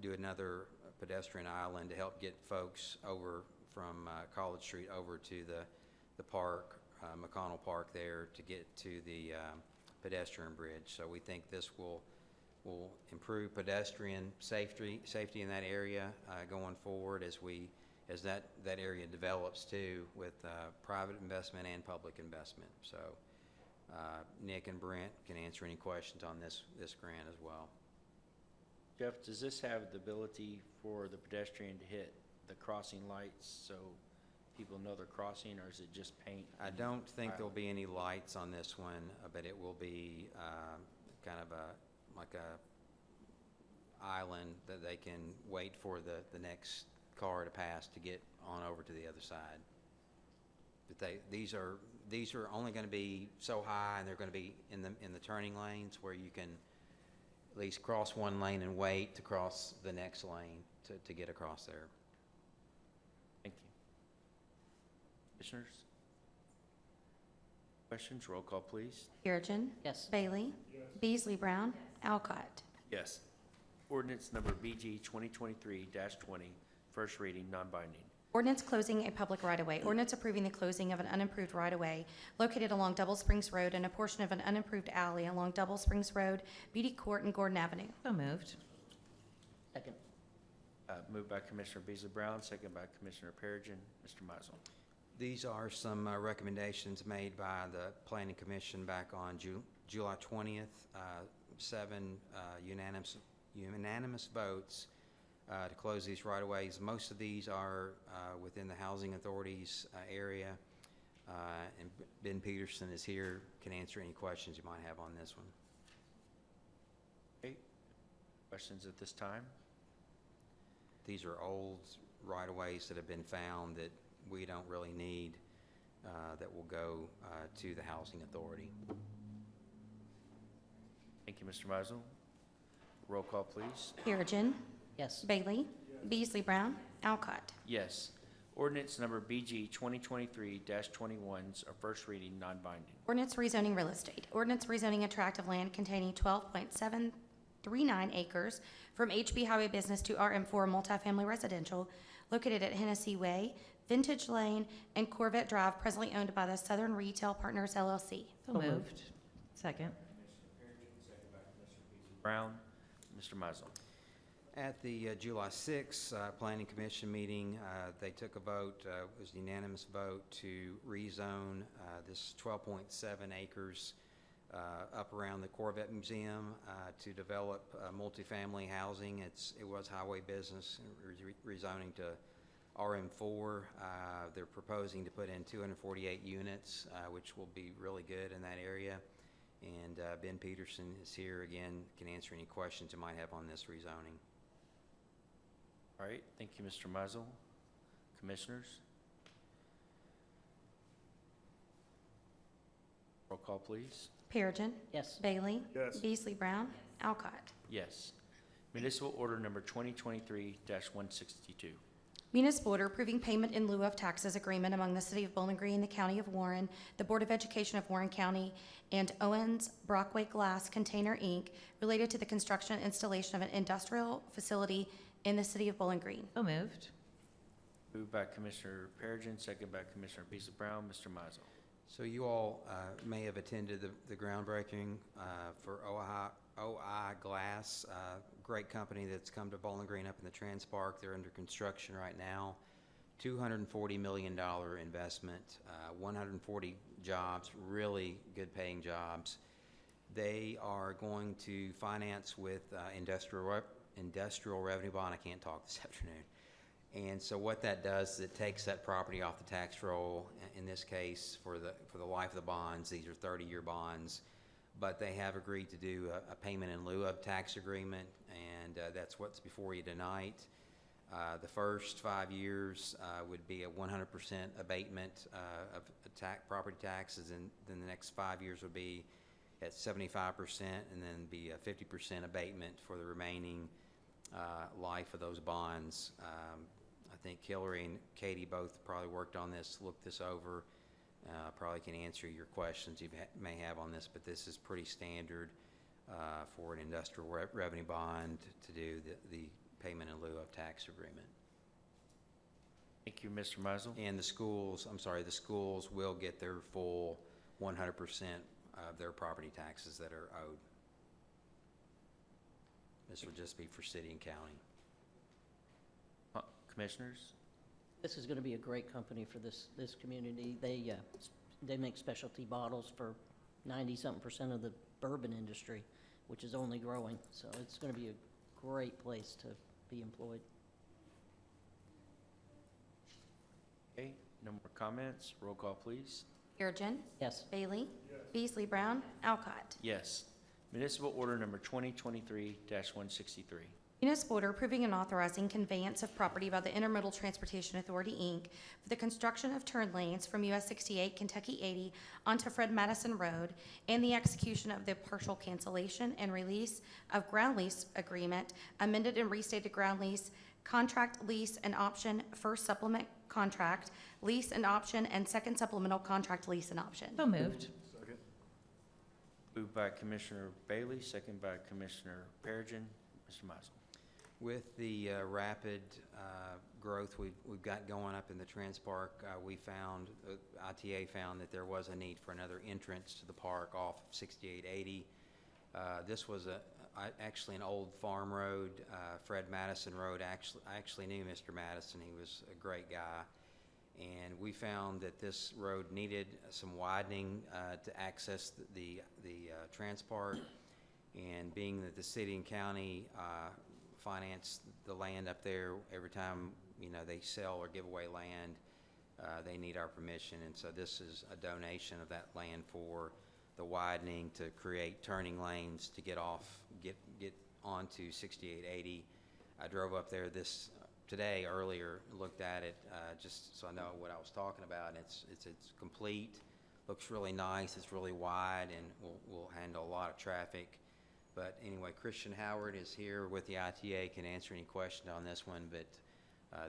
do another pedestrian island to help get folks over from College Street over to the park, McConnell Park there, to get to the pedestrian bridge. So we think this will improve pedestrian safety in that area going forward as as that area develops too, with private investment and public investment. So Nick and Brent can answer any questions on this grant as well. Jeff, does this have the ability for the pedestrian to hit the crossing lights so people know they're crossing, or is it just paint? I don't think there'll be any lights on this one, but it will be kind of like a island that they can wait for the next car to pass to get on over to the other side. But these are only going to be so high, and they're going to be in the turning lanes where you can at least cross one lane and wait to cross the next lane to get across there. Thank you. Commissioners? Questions? Roll call, please. Perigin. Yes. Bailey. Beasley Brown. Alcott. Yes. Ordinance number BG 2023-20, first reading, non-binding. Ordinance closing a public right-of-way. Ordinance approving the closing of an unimproved right-of-way located along Double Springs Road and a portion of an unimproved alley along Double Springs Road, Beatty Court, and Gordon Avenue. So moved. Second. Moved by Commissioner Beasley Brown, second by Commissioner Perigin. Mr. Mizel. These are some recommendations made by the Planning Commission back on July 20th. 7 unanimous votes to close these right-of-ways. Most of these are within the Housing Authority's area, and Ben Peterson is here, can answer any questions you might have on this one. Okay. Questions at this time? These are old right-of-ways that have been found that we don't really need, that will go to the Housing Authority. Thank you, Mr. Mizel. Roll call, please. Perigin. Yes. Bailey. Beasley Brown. Alcott. Yes. Ordinance number BG 2023-21's a first reading, non-binding. Ordinance rezoning real estate. Ordinance rezoning a tract of land containing 12.739 acres from HB Highway Business to RM4 multifamily residential located at Hennessy Way, Vintage Lane, and Corvette Drive, presently owned by the Southern Retail Partners, LLC. So moved. Second. Brown. Mr. Mizel. At the July 6th Planning Commission meeting, they took a vote, it was a unanimous vote to rezone this 12.7 acres up around the Corvette Museum to develop multifamily housing. It was highway business, rezoning to RM4. They're proposing to put in 248 units, which will be really good in that area. And Ben Peterson is here again, can answer any questions you might have on this rezoning. All right. Thank you, Mr. Mizel. Commissioners? Roll call, please. Perigin. Yes. Bailey. Yes. Beasley Brown. Alcott. Yes. Municipal Order Number 2023-162. Municipal order approving payment in lieu of taxes agreement among the City of Bowling Green, the County of Warren, the Board of Education of Warren County, and Owens Brockway Glass Container, Inc., related to the construction and installation of an industrial facility in the City of Bowling Green. So moved. Moved by Commissioner Perigin, second by Commissioner Beasley Brown. Mr. Mizel. So you all may have attended the groundbreaking for OI Glass, great company that's come to Bowling Green up in the Trans Park. They're under construction right now. $240 million investment, 140 jobs, really good paying jobs. They are going to finance with industrial revenue bond. I can't talk this afternoon. And so what that does is it takes that property off the tax roll. In this case, for the life of the bonds, these are 30-year bonds, but they have agreed to do a payment in lieu of tax agreement, and that's what's before you tonight. The first 5 years would be a 100% abatement of property taxes, and then the next 5 years would be at 75%, and then be a 50% abatement for the remaining life of those bonds. I think Hillary and Katie both probably worked on this, looked this over, probably can answer your questions you may have on this, but this is pretty standard for an industrial revenue bond to do the payment in lieu of tax agreement. Thank you, Mr. Mizel. And the schools will get their full 100% of their property taxes that are owed. This would just be for city and county. Commissioners? This is going to be a great company for this community. They make specialty bottles for 90-something% of the bourbon industry, which is only growing. So it's going to be a great place to be employed. Okay, no more comments. Roll call, please. Perigin. Yes. Bailey. Beasley Brown. Alcott. Yes. Municipal order number 2023-163. Municipal order approving and authorizing conveyance of property by the Intermodal Transportation Authority, Inc. for the construction of turn lanes from US 68 Kentucky 80 onto Fred Madison Road and the execution of the partial cancellation and release of ground lease agreement, amended and restated ground lease, contract lease and option, first supplement contract, lease and option, and second supplemental contract lease and option. So moved. Second. Moved by Commissioner Bailey, second by Commissioner Perigin. Mr. Mizel. With the rapid growth we've got going up in the Transpark, we found, ITA found that there was a need for another entrance to the park off of 6880. This was actually an old farm road, Fred Madison Road. I actually knew Mr. Madison. He was a great guy. And we found that this road needed some widening to access the Transpark. And being that the city and county finance the land up there, every time they sell or give away land, they need our permission. And so this is a donation of that land for the widening to create turning lanes to get onto 6880. I drove up there today earlier, looked at it just so I know what I was talking about. And it's complete, looks really nice. It's really wide and will handle a lot of traffic. But anyway, Christian Howard is here with the ITA, can answer any question on this one, but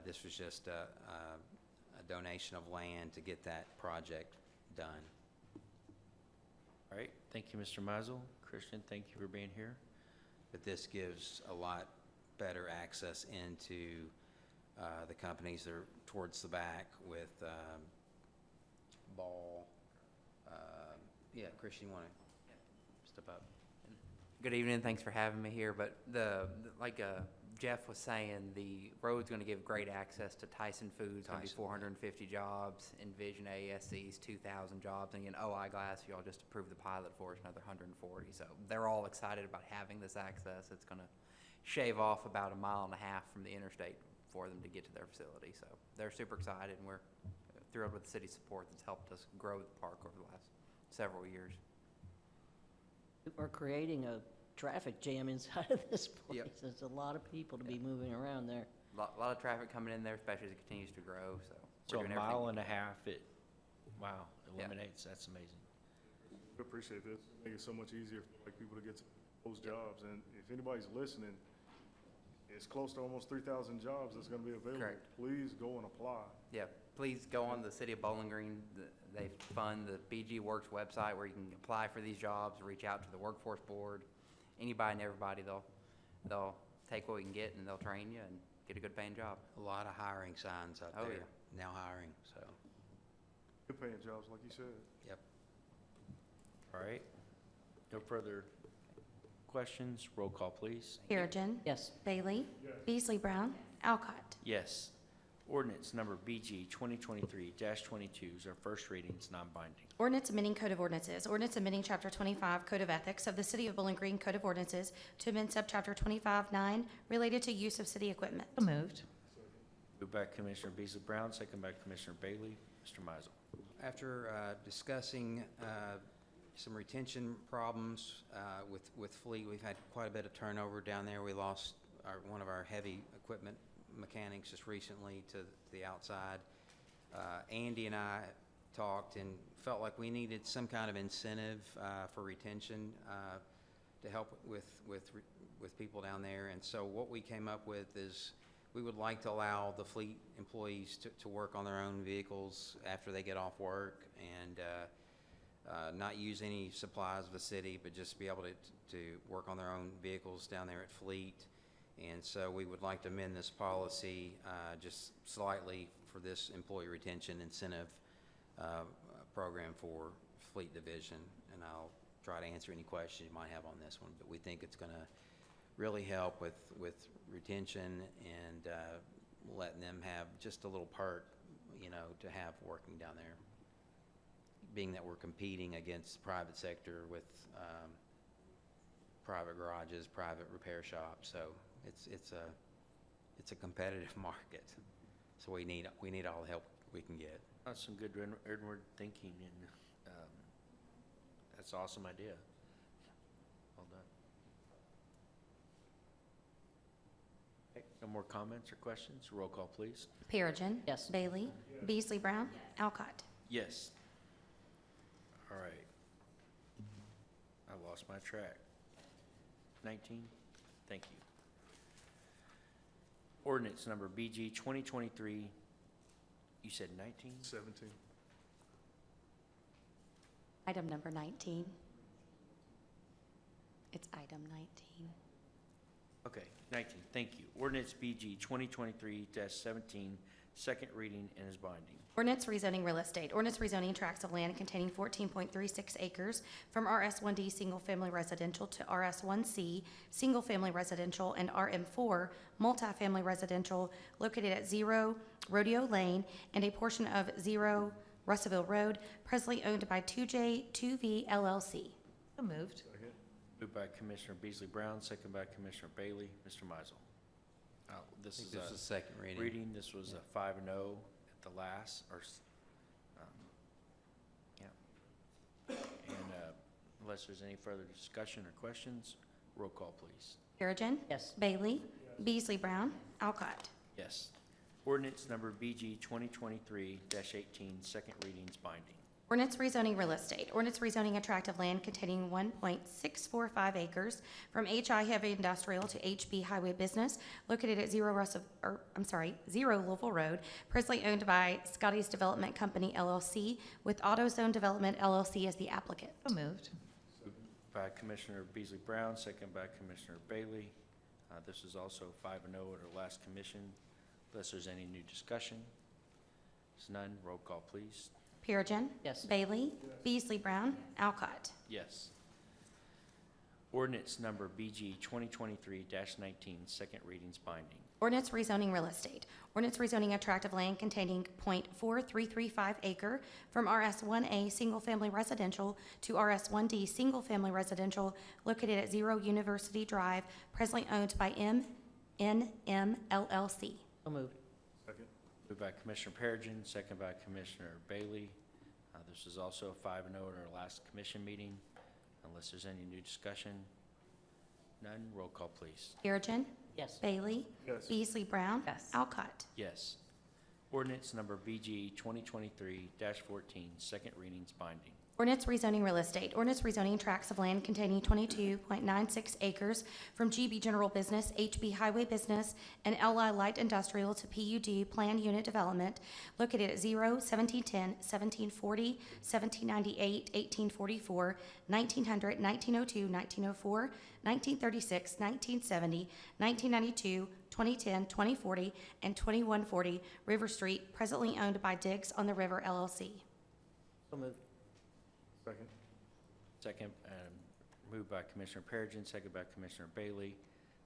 this was just a donation of land to get that project done. All right, thank you, Mr. Mizel. Christian, thank you for being here. But this gives a lot better access into the companies that are towards the back with Ball. Yeah, Christian, you want to step up? Good evening, thanks for having me here. But like Jeff was saying, the road's going to give great access to Tyson Foods, going to be 450 jobs, Envision ASC's 2,000 jobs, and again, OI Glass, y'all just approved the pilot for us, another 140. So they're all excited about having this access. It's going to shave off about 1.5 miles from the interstate for them to get to their facility. So they're super excited, and we're thrilled with the city's support that's helped us grow the park over the last several years. We're creating a traffic jam inside of this place. Yep. There's a lot of people to be moving around there. A lot of traffic coming in there, especially as it continues to grow. So So we're a doing mile everything. and a half, wow, Yeah. eliminates, that's amazing. We appreciate this. Make it so much easier for people to get to those jobs. And if anybody's listening, it's close to almost 3,000 jobs that's gonna be available. Correct. Please go and apply. Yeah, please go on the City of Bowling Green. They fund the BG Works website where you can apply for these jobs, reach out to the workforce board, anybody and everybody. They'll take what we can get and they'll train you and get a good paying job. A lot of hiring signs out Oh, there, yeah. now hiring, so. Good paying jobs, like you said. Yep. All right, no further questions, roll call, please. Perigin. Yes. Bailey. Beasley Brown. Alcott. Yes. Ordinance number BG 2023-22 is our first reading, it's non-binding. Ordinance amending Code of Ordinances. Ordinance amending Chapter 25 Code of Ethics of the City of Bowling Green Code of Ordinances to amend Subchapter 25-9 related to use of city equipment. So moved. Moved by Commissioner Beasley Brown, second by Commissioner Bailey. Mr. Mizel. After discussing some retention problems with fleet, we've had quite a bit of turnover down there. We lost one of our heavy equipment mechanics just recently to the outside. Andy and I talked and felt like we needed some kind of incentive for retention to help with people down there. And so what we came up with is we would like to allow the fleet employees to work on their own vehicles after they get off work and not use any supplies of the city, but just be able to work on their own vehicles down there at Fleet. And so we would like to amend this policy just slightly for this employee retention incentive program for Fleet Division. And I'll try to answer any questions you might have on this one, but we think it's going to really help with retention and letting them have just a little part, you know, to have working down there. Being that we're competing against private sector with private garages, private repair shops, so it's a competitive market. So we need all the help we can get. That's some good inward thinking, and that's an awesome idea. Well done. Okay, no more comments or questions? Roll call, please. Perigin. Yes. Bailey. Beasley Brown. Alcott. Yes. All right. I lost my track. 19? Thank you. Ordinance number BG 2023, you said 19? 17. Item number 19. It's item 19. Okay, 19, thank you. Ordinance BG 2023-17, second reading and is binding. Ordinance rezoning real estate. Ordinance rezoning tracts of land containing 14.36 acres from RS1D Single Family Residential to RS1C Single Family Residential and RM4 Multifamily Residential located at 0 Rodeo Lane and a portion of 0 Russellville Road, presently owned by 2J2V LLC. So moved. Moved by Commissioner Beasley Brown, second by Commissioner Bailey. Mr. Meisel. This is This is second reading. reading. This was a 5-0 at the last, yeah. And unless there's any further discussion or questions, roll call, please. Perigin. Yes. Bailey. Beasley Brown. Alcott. Yes. Ordinance number BG 2023-18, second reading is binding. Ordinance rezoning real estate. Ordinance rezoning a tract of land containing 1.645 acres from HI Heavy Industrial to HB Highway Business located at 0 Louisville Road, presently owned by Scotty's Development Company LLC with AutoZone Development LLC as the applicant. So moved. By Commissioner Beasley Brown, second by Commissioner Bailey. This is also 5-0 at our last commission. Unless there's any new discussion. There's none. Roll call, please. Perigin. Yes. Bailey. Beasley Brown. Alcott. Yes. Ordinance number BG 2023-19, second reading's binding. Ordinance rezoning real estate. Ordinance rezoning a tract of land containing .4335 acre from RS1A Single Family Residential to RS1D Single Family Residential located at 0 University Drive, presently owned by MNM LLC. So moved. Second. Moved by Commissioner Perigin, second by Commissioner Bailey. This is also 5-0 at our last commission meeting. Unless there's any new discussion. None. Roll call, please. Perigin. Yes. Bailey. Yes. Beasley Brown. Yes. Alcott. Yes. Ordinance number BG 2023-14, second reading's binding. Ordinance rezoning real estate. Ordinance rezoning tracts of land containing 22.96 acres from GB General Business, HB Highway Business, and LI Light Industrial to PUD Planned Unit Development located at 0, 1710, 1740, 1798, 1844, 1900, 1902, 1904, 1936, 1970, 1992, 2010, 2040, and 2140 River Street, presently owned by Diggs on the River LLC. So moved. Second. Second, moved by Commissioner Perigin, second by Commissioner Bailey.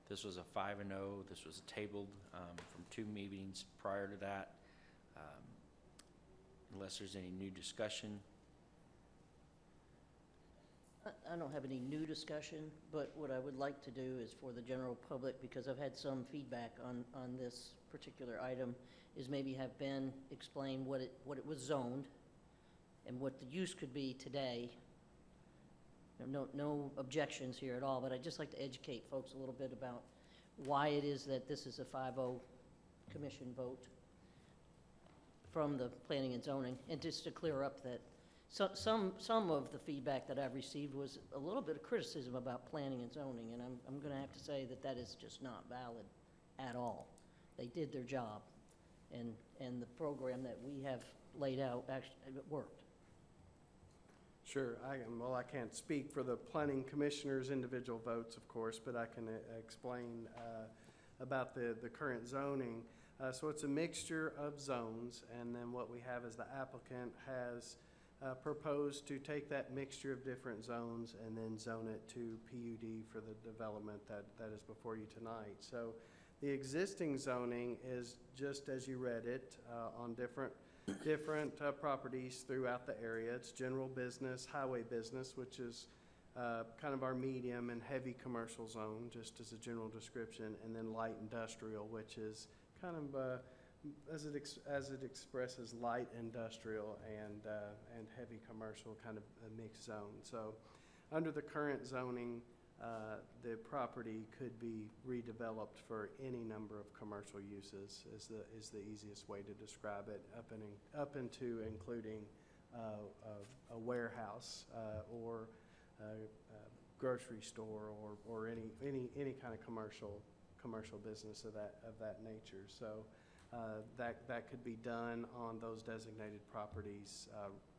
This was a 5-0. This was tabled from 2 meetings prior to that. Unless there's any new discussion. I don't have any new discussion, but what I would like to do is for the general public, because I've had some feedback on this particular item, is maybe have Ben explain what it was zoned and what the use could be today. No objections here at all, but I'd just like to educate folks a little bit about why it is that this is a 5-0 commission vote from the planning and zoning, and just to clear up that some of the feedback that I've received was a little bit of criticism about planning and zoning, and I'm gonna have to say that is just not valid at all. They did their job, and the program that we have laid out actually worked. Sure, I can't speak for the planning commissioner's individual votes, of course, but I can explain about the current zoning. So it's a mixture of zones, and then what we have is the applicant has proposed to take that mixture of different zones and then zone it to PUD for the development that is before you tonight. So The existing zoning is just as you read it, on different properties throughout the area. It's general business, highway business, which is kind of our medium and heavy commercial zone, just as a general description, and then light industrial, which is kind of, as it expresses light industrial and heavy commercial, kind of a mixed zone. So under the current zoning, the property could be redeveloped for any number of commercial uses is the easiest way to describe it, up into including a warehouse or a grocery store or any kind of commercial business of that nature. So that could be done on those designated properties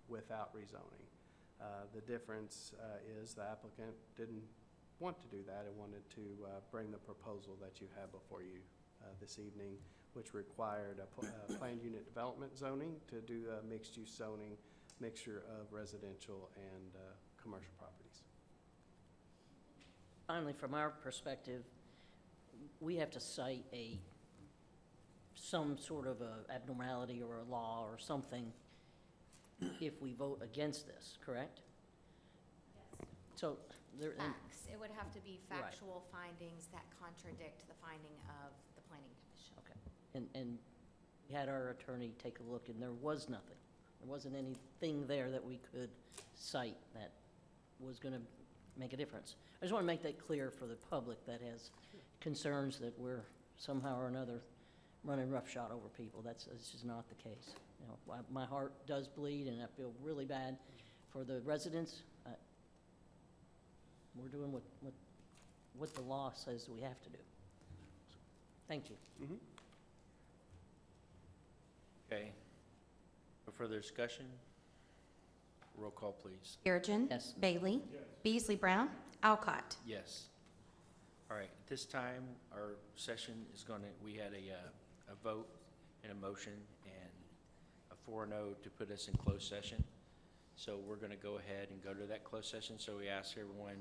without rezoning. The difference is the applicant didn't want to do that and wanted to bring the proposal that you have before you this evening, which required a planned unit development zoning to do a mixed-use zoning, mixture of residential and commercial properties. Finally, from our perspective, we have to cite some sort of a abnormality or a law or something if we vote against this, correct? Yes. So there, and Facts. It would have to be Right. factual findings that contradict the finding of the planning commission. okay, and we had our attorney take a look, and there was nothing. There wasn't anything there that we could cite that was going to make a difference. I just want to make that clear for the public that has concerns that we're somehow or another running roughshod over people. That's just not the case. You know, my heart does bleed, and I feel really bad for the residents. We're doing what the law says we have to do. So, thank you. Mm-hmm. Okay. No further discussion? Roll call, please. Perigin. Yes. Bailey. Beasley Brown. Alcott. Yes. All right, at this time, our session is going to, we had a vote and a motion and a 4-0 to put us in closed session. So we're going to go ahead and go to that closed session. So we ask everyone,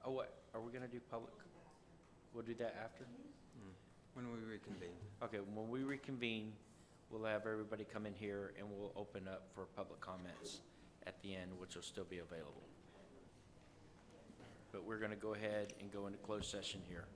what, are we going to do public? We'll do that after? When we reconvene. Okay, when we reconvene, we'll have everybody come in here and we'll open up for public comments at the end, which will still be available. But we're going to go ahead and go into closed session here.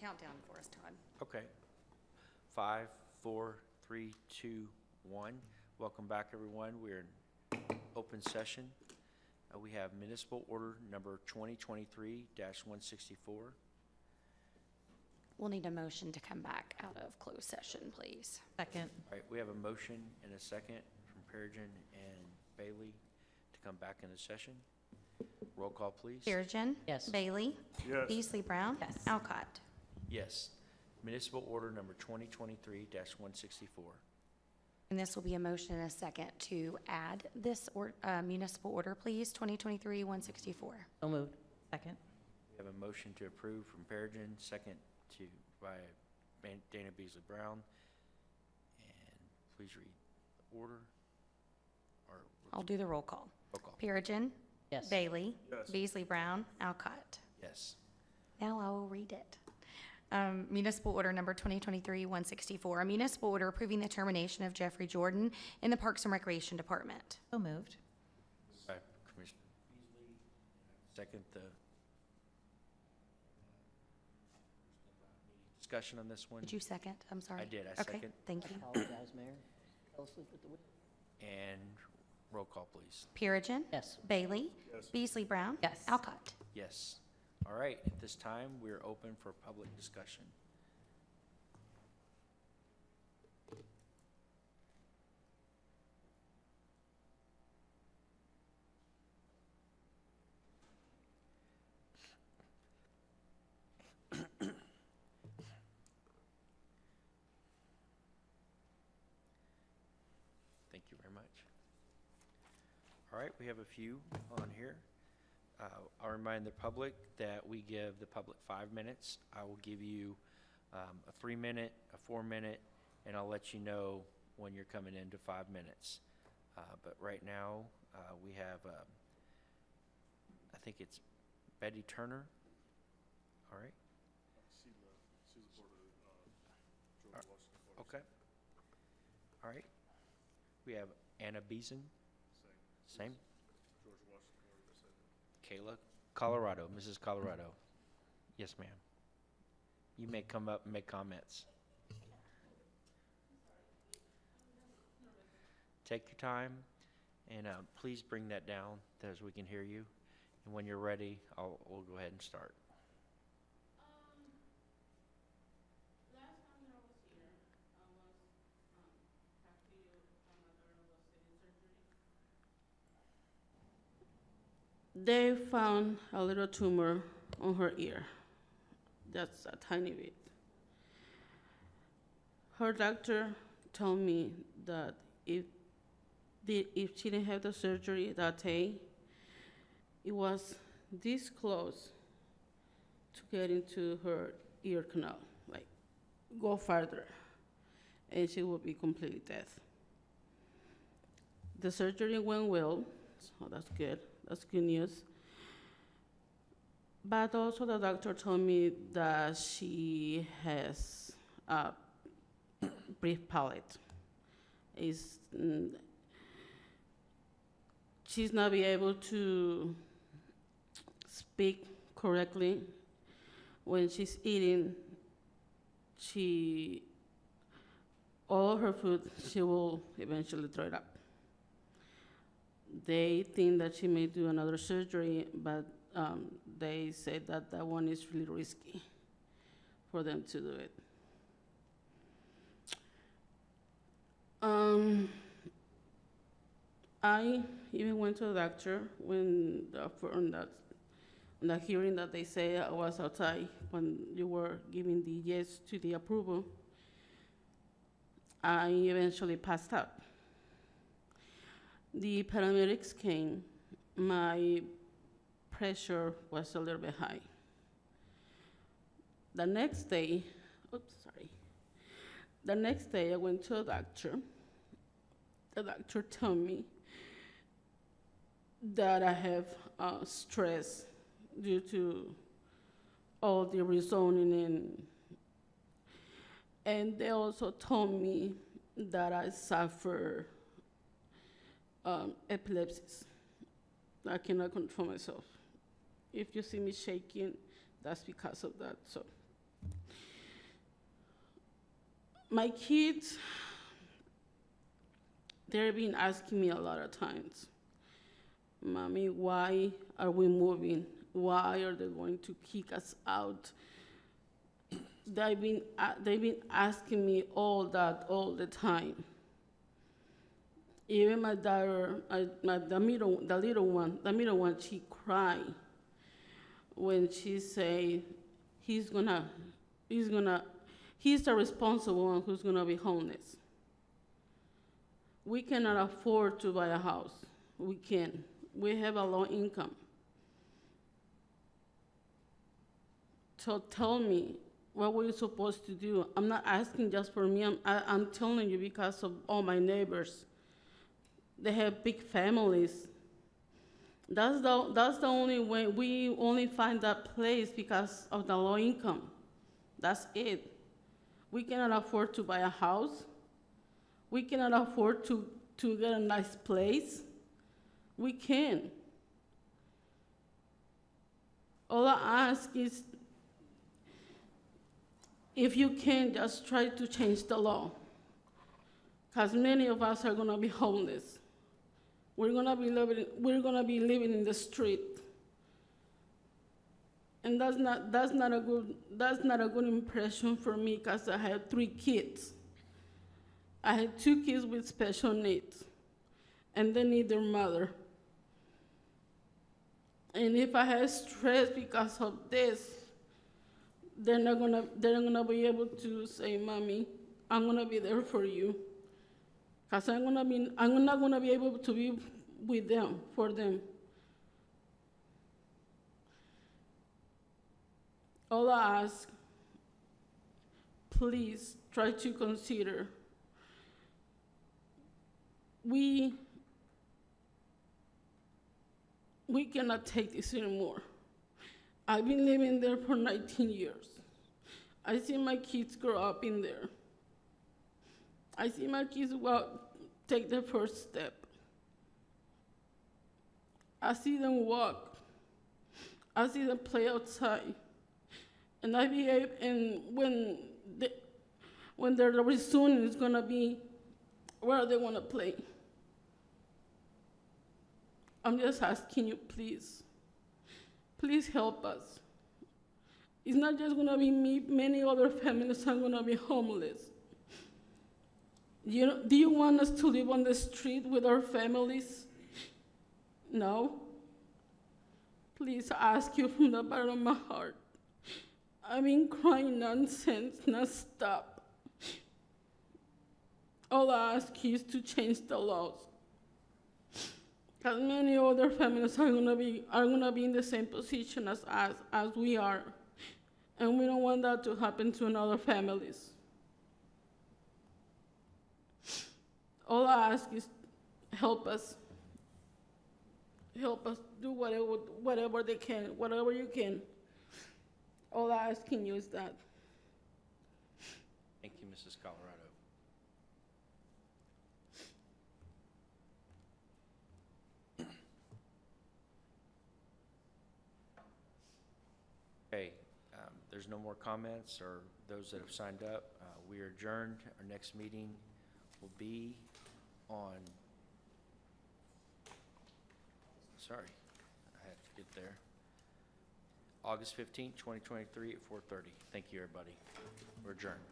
countdown for us, Todd. Okay. 5, 4, 3, 2, 1. Welcome back, everyone. We're in open session. We have municipal order number 2023-164. We'll need a motion to come back out of closed session, please. Second. All right, we have a motion and a second from Perigin and Bailey to come back into session. Roll call, please. Perigin. Yes. Bailey. Yes. Beasley Brown. Yes. Alcott. Yes. Municipal order number 2023-164. And this will be a motion and a second to add this municipal order, please, 2023-164. So moved. Second. We have a motion to approve from Perigin, second by Dana Beasley Brown. And please read the order. Or I'll do the roll call. roll call. Perigin. Yes. Bailey. Yes. Beasley Brown. Alcott. Yes. Now I will read it. Municipal order number 2023-164, a municipal order approving the termination of Jeffrey Jordan in the Parks and Recreation Department. So moved. By Commissioner Beasley. Second, the discussion on this one. Did you second? I'm sorry. I did. I Okay, second. thank you. Apologize, Mayor. Fell asleep at the wheel. And roll call, please. Perigin. Yes. Bailey. Yes. Beasley Brown. Yes. Alcott. Yes. All right, at this time, we're open for public discussion. Thank you very much. All right, we have a few on here. I'll remind the public that we give the public 5 minutes. I will give you a 3-minute, a 4-minute, and I'll let you know when you're coming into 5 minutes. But right now, we have, I think it's Betty Turner. All right. She's a part of George Washington Forest. Okay. All right. We have Anna Beeson. Same. George Washington Forest. Kayla Colorado, Mrs. Colorado. Yes, ma'am. You may come up and make comments. Take your time, and please bring that down so we can hear you. And when you're ready, we'll go ahead and start. Last time that I was here, I was happy my daughter was getting surgery. They found a little tumor on her ear, just a tiny bit. Her doctor told me that if she didn't have the surgery that day, it was this close to get into her ear canal, like go farther, and she would be completely deaf. The surgery went well, so that's good. That's good news. But also the doctor told me that she has a brief palate. She's not be able to speak correctly. When she's eating, all her food, she will eventually throw it up. They think that she may do another surgery, but they say that that one is really risky for them to do it. I even went to the doctor when on that hearing that they say I was outside when you were giving the yes to the approval. I eventually passed out. The paramedics came. My pressure was a little bit high. The next day, I went to a doctor. The doctor told me that I have stress due to all the rezoning, and they also told me that I suffer epilepsy. I cannot control myself. If you see me shaking, that's because of that. So My kids, they've been asking me a lot of times, Mommy, why are we moving? Why are they going to kick us out? They've been asking me all that all the time. Even my daughter, the middle one, she cried when she say he's the responsible one who's gonna be homeless. We cannot afford to buy a house. We can. We have a low income. So tell me, what were you supposed to do? I'm not asking just for me. I'm telling you because of all my neighbors. They have big families. That's the only way. We only find that place because of the low income. That's it. We cannot afford to buy a house. We cannot afford to get a nice place. We can. All I ask is, if you can, just try to change the law. Because many of us are going to be homeless. We're going to be living in the street. And that's not a good impression for me, because I have 3 kids. I had 2 kids with special needs, and they need their mother. And if I have stress because of this, they're not gonna be able to say, Mommy, I'm gonna be there for you. Because I'm not gonna be able to be with them, for them. All I ask, please try to consider, we cannot take this anymore. I've been living there for 19 years. I see my kids grow up in there. I see my kids take their first step. I see them walk. I see them play outside. And when their resume is gonna be where they wanna play. I'm just asking you, please help us. It's not just gonna be me, many other families are gonna be homeless. Do you want us to live on the street with our families? No? Please, I ask you from the bottom of my heart. I've been crying nonsense, not stop. All I ask is to change the laws. Because many other families are gonna be in the same position as we are. And we don't want that to happen to another families. All I ask is help us. Help us do whatever they can, whatever you can. All I ask in you is that. Thank you, Mrs. Colorado. Okay, there's no more comments or those that have signed up. We are adjourned. Our next meeting will be on, sorry, I had to get there, August 15th, 2023 at 4:30. Thank you, everybody. We're adjourned.